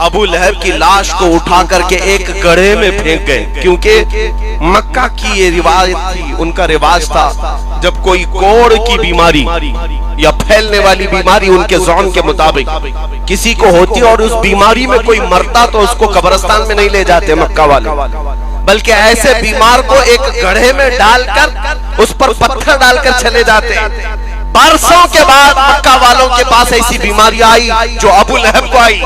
ابو لہب کی لاش کو اٹھا کر کے ایک گڑھے میں پھینک گئے، کیونکہ مکہ کی یہ روایت تھی، ان کا رواج تھا جب کوئی کوڑ کی بیماری یا پھیلنے والی بیماری ان کے زعم کے مطابق کسی کو ہوتی اور اس بیماری میں کوئی مرتا تو اس کو قبرستان میں نہیں لے جاتے مکہ والے، بلکہ ایسے بیمار کو ایک گڑھے میں ڈال کر اس پر پتھر ڈال کر چلے جاتے۔ برسوں کے بعد مکہ والوں کے پاس ایسی بیماری آئی جو ابو لہب کو آئی،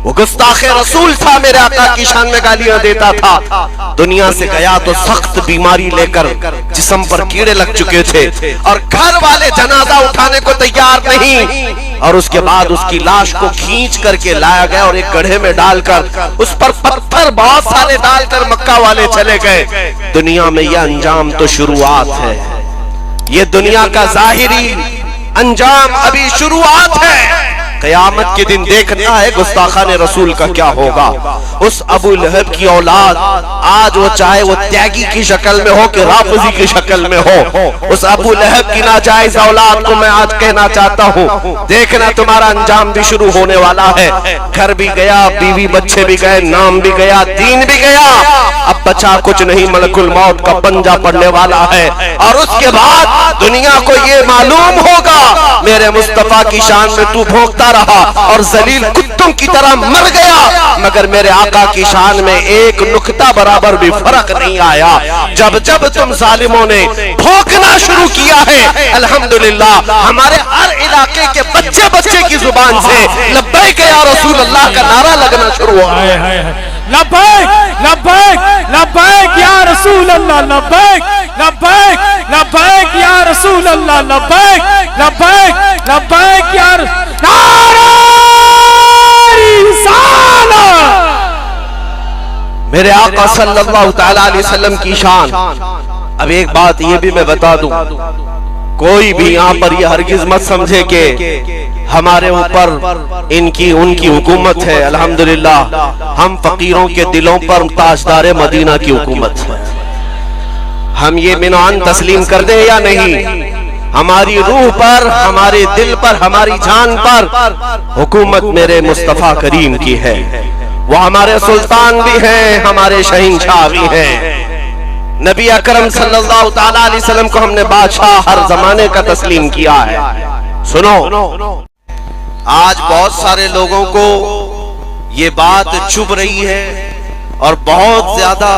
وہ گستاخ رسول تھا، میرے آقا کی شان میں گالیاں دیتا تھا، دنیا سے گیا تو سخت بیماری لے کر، جسم پر کیڑے لگ چکے تھے اور گھر والے جنازہ اٹھانے کو تیار نہیں، اور اس کے بعد اس کی لاش کو کھینچ کر کے لایا گیا اور ایک گڑھے میں ڈال کر اس پر پتھر بہت سارے ڈال کر مکہ والے چلے گئے۔ دنیا میں یہ انجام تو شروعات ہے، یہ دنیا کا ظاہری انجام ابھی شروعات ہے، قیامت کے دن دیکھنا ہے گستاخان رسول کا کیا ہوگا۔ اس ابو لہب کی اولاد آج وہ چاہے وہ تیاگی کی شکل میں ہو کہ رافضی کی شکل میں ہو، اس ابو لہب کی ناجائز اولاد کو میں آج کہنا چاہتا ہوں، دیکھنا تمہارا انجام بھی شروع ہونے والا ہے۔ گھر بھی گیا، بیوی بچے بھی گئے، نام بھی گیا، دین بھی گیا، اب بچا کچھ نہیں، ملک الموت کا پنجہ پڑنے والا ہے، اور اس کے بعد دنیا کو یہ معلوم ہوگا میرے مصطفیٰ کی شان میں تو بھونکتا رہا اور ذلیل کتوں کی طرح مر گیا، مگر میرے آقا کی شان میں ایک نقطہ برابر بھی فرق نہیں آیا۔ جب جب تم ظالموں نے بھونکنا شروع کیا ہے، الحمدللہ ہمارے ہر علاقے کے بچے بچے کی زبان سے لبیک یا رسول اللہ کا نعرہ لگنا شروع ہوا ہے۔ لبیک لبیک لبیک یا رسول اللہ، لبیک لبیک لبیک یا رسول اللہ، لبیک لبیک لبیک یا میرے آقا صلی اللہ تعالی علیہ وسلم کی شان۔ اب ایک بات یہ بھی میں بتا دوں، کوئی بھی یہاں پر یہ ہرگز مت سمجھے کہ ہمارے اوپر ان کی حکومت ہے، الحمدللہ ہم فقیروں کے دلوں پر تاجدار مدینہ کی حکومت ہے۔ ہم یہ منعان تسلیم کر دیں یا نہیں، ہماری روح پر، ہمارے دل پر، ہماری جان پر حکومت میرے مصطفیٰ کریم کی ہے، وہ ہمارے سلطان بھی ہیں، ہمارے شہنشاہ بھی ہیں۔ نبی اکرم صلی اللہ تعالی علیہ وسلم کو ہم نے بادشاہ ہر زمانے کا تسلیم کیا ہے۔ سنو، آج بہت سارے لوگوں کو یہ بات چبھ رہی ہے اور بہت زیادہ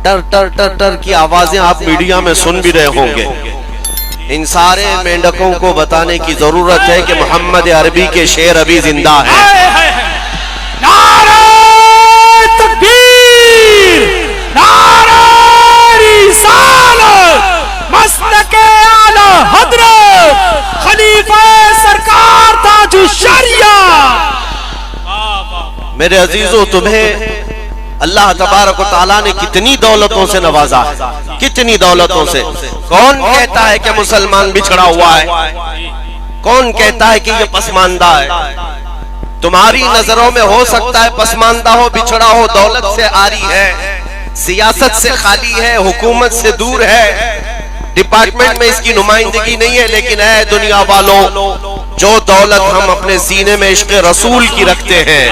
ٹر ٹر ٹر ٹر کی آوازیں آپ میڈیا میں سن بھی رہے ہوں گے۔ ان سارے مینڈکوں کو بتانے کی ضرورت ہے کہ محمد عربی کے شعر ابھی زندہ ہیں۔ نعرہ تکبیر، نعرہ رسالت، مسلک اعلی حضرت خلیفہ سرکار تاج الشریعہ۔ میرے عزیزو، تمہیں اللہ تبارک و تعالیٰ نے کتنی دولتوں سے نوازا ہے، کتنی دولتوں سے۔ کون کہتا ہے کہ مسلمان بچھڑا ہوا ہے؟ کون کہتا ہے کہ یہ پسماندہ ہے؟ تمہاری نظروں میں ہو سکتا ہے پسماندہ ہو، بچھڑا ہو، دولت سے آری ہے، سیاست سے خالی ہے، حکومت سے دور ہے، ڈپارٹمنٹ میں اس کی نمائندگی نہیں ہے، لیکن اے دنیا والوں، جو دولت ہم اپنے سینے میں عشق رسول کی رکھتے ہیں،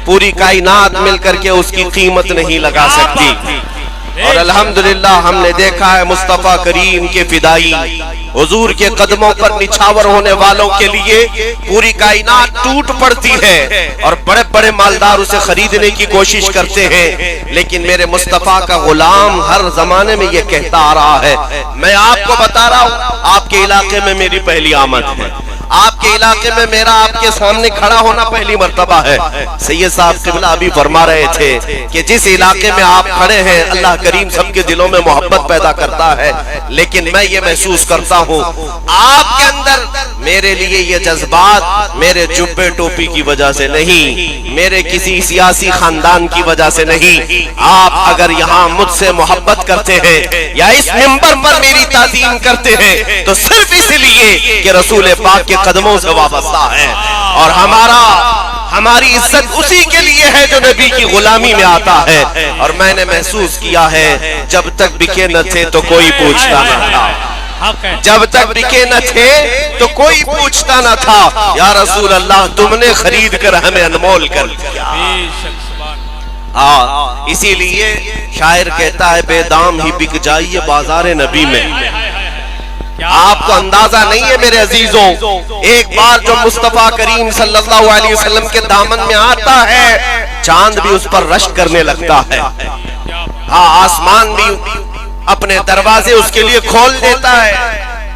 پوری کائنات مل کر کے اس کی قیمت نہیں لگا سکتی۔ اور الحمدللہ ہم نے دیکھا ہے مصطفیٰ کریم کے فدائی، حضور کے قدموں پر نچھاور ہونے والوں کے لیے پوری کائنات ٹوٹ پڑتی ہے اور بڑے بڑے مالدار اسے خریدنے کی کوشش کرتے ہیں، لیکن میرے مصطفیٰ کا غلام ہر زمانے میں یہ کہتا آ رہا ہے، میں آپ کو بتا رہا ہوں، آپ کے علاقے میں میری پہلی آمد ہے، آپ کے علاقے میں میرا آپ کے سامنے کھڑا ہونا پہلی مرتبہ ہے۔ سید صاحب قبلہ ابھی فرما رہے تھے کہ جس علاقے میں آپ کھڑے ہیں اللہ کریم سب کے دلوں میں محبت پیدا کرتا ہے، لیکن میں یہ محسوس کرتا ہوں آپ کے اندر میرے لیے یہ جذبات میرے جبے ٹوپی کی وجہ سے نہیں، میرے کسی سیاسی خاندان کی وجہ سے نہیں۔ آپ اگر یہاں مجھ سے محبت کرتے ہیں یا اس منبر پر میری تعظیم کرتے ہیں تو صرف اس لیے کہ رسول پاک کے قدموں سے وابستہ ہے، اور ہماری عزت اسی کے لیے ہے جو نبی کی غلامی میں آتا ہے۔ اور میں نے محسوس کیا ہے جب تک بکے نہ تھے تو کوئی پوچھتا نہ تھا، جب تک بکے نہ تھے تو کوئی پوچھتا نہ تھا یا رسول اللہ تم نے خرید کر ہمیں انمول کر دیا. اسی لیے شاعر کہتا ہے بے دام ہی بک جائیے بازار نبی میں. آپ کو اندازہ نہیں ہے میرے عزیزوں، ایک بار جو مصطفیٰ کریم صلی اللہ علیہ وسلم کے دامن میں آتا ہے چاند بھی اس پر رشک کرنے لگتا ہے. ہاں آسمان بھی اپنے دروازے اس کے لیے کھول دیتا ہے.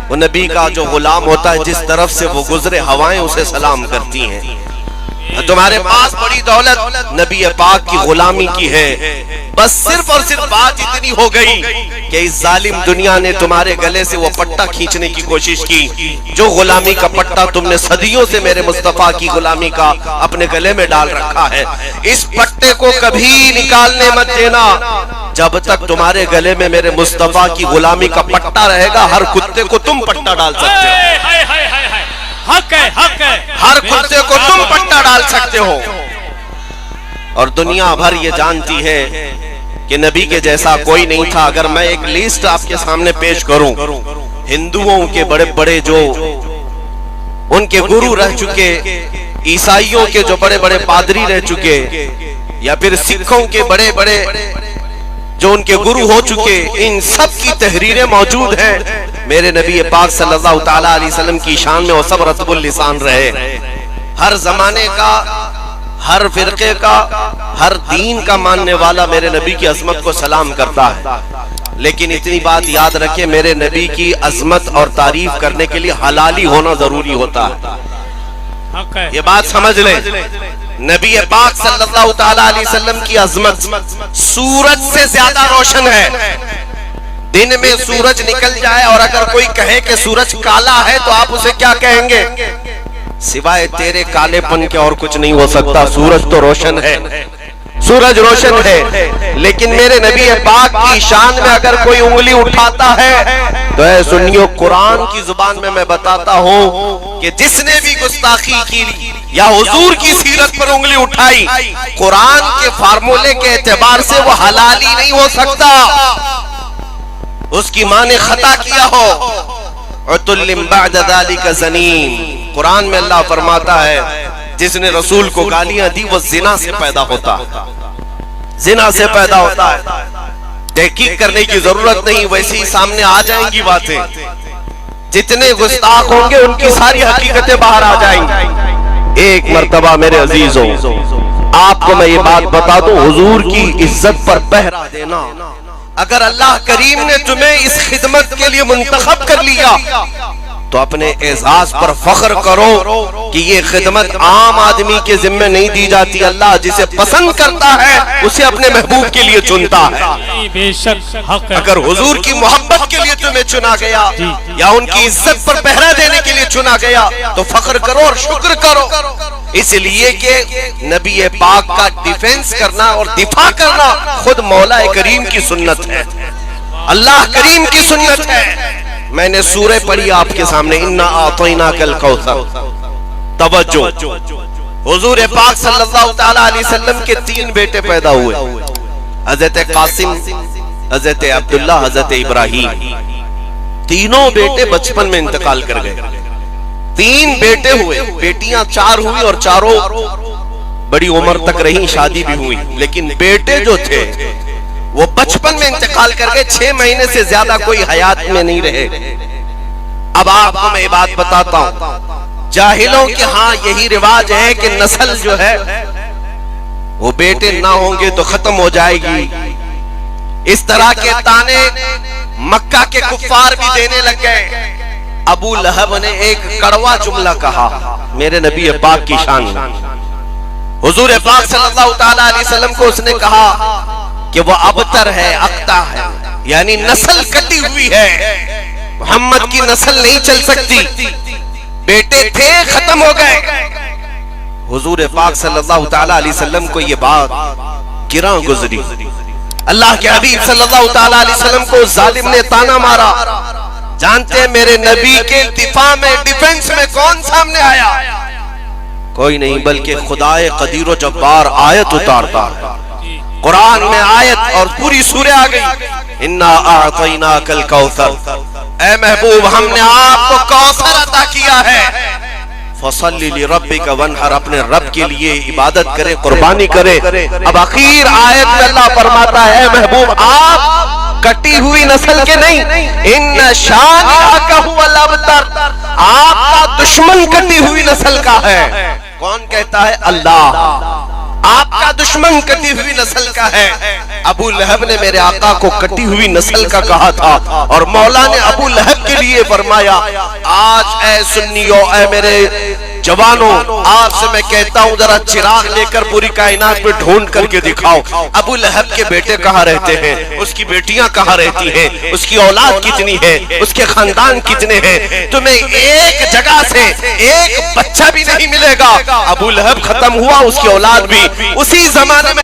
وہ نبی کا جو غلام ہوتا ہے جس طرف سے وہ گزرے ہوائیں اسے سلام کرتی ہیں. تمہارے پاس بڑی دولت نبی پاک کی غلامی کی ہے، بس صرف اور صرف بات اتنی ہو گئی کہ اس ظالم دنیا نے تمہارے گلے سے وہ پٹا کھینچنے کی کوشش کی جو غلامی کا پٹا تم نے صدیوں سے میرے مصطفیٰ کی غلامی کا اپنے گلے میں ڈال رکھا ہے. اس پٹے کو کبھی نکالنے مت دینا. جب تک تمہارے گلے میں میرے مصطفیٰ کی غلامی کا پٹا رہے گا ہر کتے کو تم پٹا ڈال سکتے ہو. حق ہے، حق ہے. ہر کتے کو تم پٹا ڈال سکتے ہو. اور دنیا بھر یہ جانتی ہے کہ نبی کے جیسا کوئی نہیں تھا. اگر میں ایک لیسٹ آپ کے سامنے پیش کروں ہندوؤں کے بڑے بڑے جو ان کے گرو رہ چکے، عیسائیوں کے جو بڑے بڑے پادری رہ چکے، یا پھر سکھوں کے بڑے بڑے جو ان کے گرو ہو چکے، ان سب کی تحریریں موجود ہیں. میرے نبی پاک صلی اللہ تعالی علیہ وسلم کی شان میں وہ سب رطب اللسان رہے. ہر زمانے کا، ہر فرقے کا، ہر دین کا ماننے والا میرے نبی کی عظمت کو سلام کرتا ہے. لیکن اتنی بات یاد رکھیں میرے نبی کی عظمت اور تعریف کرنے کے لیے حلالی ہونا ضروری ہوتا ہے. یہ بات سمجھ لیں. نبی پاک صلی اللہ تعالی علیہ وسلم کی عظمت سورج سے زیادہ روشن ہے. دن میں سورج نکل جائے اور اگر کوئی کہے کہ سورج کالا ہے تو آپ اسے کیا کہیں گے؟ سوائے تیرے کالے پن کے اور کچھ نہیں ہو سکتا. سورج تو روشن ہے، سورج روشن ہے. لیکن میرے نبی پاک کی شان میں اگر کوئی انگلی اٹھاتا ہے تو اے سنیو قرآن کی زبان میں میں بتاتا ہوں کہ جس نے بھی گستاخی کی یا حضور کی سیرت پر انگلی اٹھائی قرآن کے فارمولے کے اعتبار سے وہ حلالی نہیں ہو سکتا. اس کی ماں نے خطا کیا ہو. عُتُلٍ بَعْدَ ذَلِكَ زَنِيمٌ. قرآن میں اللہ فرماتا ہے جس نے رسول کو گالیاں دی وہ زنا سے پیدا ہوتا ہے، زنا سے پیدا ہوتا ہے. تحقیق کرنے کی ضرورت نہیں، ویسے ہی سامنے آ جائیں گی باتیں. جتنے گستاخ ہوں گے ان کی ساری حقیقتیں باہر آ جائیں گی. ایک مرتبہ میرے عزیزوں آپ کو میں یہ بات بتا دوں، حضور کی عزت پر پہرا دینا. اگر اللہ کریم نے تمہیں اس خدمت کے لیے منتخب کر لیا تو اپنے اعزاز پر فخر کرو کہ یہ خدمت عام آدمی کے ذمہ نہیں دی جاتی. اللہ جسے پسند کرتا ہے اسے اپنے محبوب کے لیے چنتا ہے. بے شک حق ہے. اگر حضور کی محبت کے لیے تمہیں چنا گیا یا ان کی عزت پر پہرا دینے کے لیے چنا گیا تو فخر کرو اور شکر کرو. اس لیے کہ نبی پاک کا ڈیفینس کرنا اور دفاع کرنا خود مولا کریم کی سنت ہے، اللہ کریم کی سنت ہے. میں نے سورہ پڑھی آپ کے سامنے اِنَّا أَعْطَيْنَاكَ الْكَوْثَرَ. توجہ، حضور پاک صلی اللہ تعالی علیہ وسلم کے 3 بیٹے پیدا ہوئے، حضرت قاسم، حضرت عبداللہ، حضرت ابراہیم. تینوں بیٹے بچپن میں انتقال کر گئے. 3 بیٹے ہوئے، بیٹیاں 4 ہوئی اور چاروں بڑی عمر تک رہیں، شادی بھی ہوئی. لیکن بیٹے جو تھے وہ بچپن میں انتقال کر گئے، 6 مہینے سے زیادہ کوئی حیات میں نہیں رہے. اب آپ کو میں یہ بات بتاتا ہوں، جاہلوں کے ہاں یہی رواج ہے کہ نسل جو ہے وہ بیٹے نہ ہوں گے تو ختم ہو جائے گی. اس طرح کے تانے مکہ کے کفار بھی دینے لگ گئے. ابو لہب نے ایک کڑوا جملہ کہا میرے نبی پاک کی شان میں. حضور پاک صلی اللہ تعالی علیہ وسلم کو اس نے کہا کہ وہ ابتر ہے، اقتا ہے، یعنی نسل کٹی ہوئی ہے، محمد کی نسل نہیں چل سکتی. بیٹے تھے ختم ہو گئے. حضور پاک صلی اللہ تعالی علیہ وسلم کو یہ بات گراں گزری. اللہ کے حبیب صلی اللہ تعالی علیہ وسلم کو ظالم نے تانا مارا. جانتے ہیں میرے نبی کے دفاع میں، ڈیفنس میں کون سامنے آیا؟ کوئی نہیں بلکہ خدائے قدیر و جبار آیت اتارتا ہے. قرآن میں آیت اور پوری سورہ آ گئی، انا اعطیناک الکوثر، اے محبوب ہم نے آپ کو کوثر عطا کیا ہے، فصلی لربک وانحر، اپنے رب کے لیے عبادت کرے، قربانی کرے۔ اب آخر آیت میں اللہ فرماتا ہے اے محبوب آپ کٹی ہوئی نسل کے نہیں، ان شانئک ھو الابتر، آپ کا دشمن کٹی ہوئی نسل کا ہے۔ کون کہتا ہے؟ اللہ۔ آپ کا دشمن کٹی ہوئی نسل کا ہے۔ ابو لہب نے میرے آقا کو کٹی ہوئی نسل کا کہا تھا، اور مولا نے ابو لہب کے لیے فرمایا آج اے سنیو، اے میرے جوانوں، آپ سے میں کہتا ہوں ذرا چراغ لے کر پوری کائنات میں ڈھونڈ کر کے دکھاؤ ابو لہب کے بیٹے کہاں رہتے ہیں، اس کی بیٹیاں کہاں رہتی ہیں، اس کی اولاد کتنی ہے، اس کے خاندان کتنے ہیں۔ تمہیں ایک جگہ سے ایک بچہ بھی نہیں ملے گا۔ ابو لہب ختم ہوا، اس کی اولاد بھی اسی زمانے میں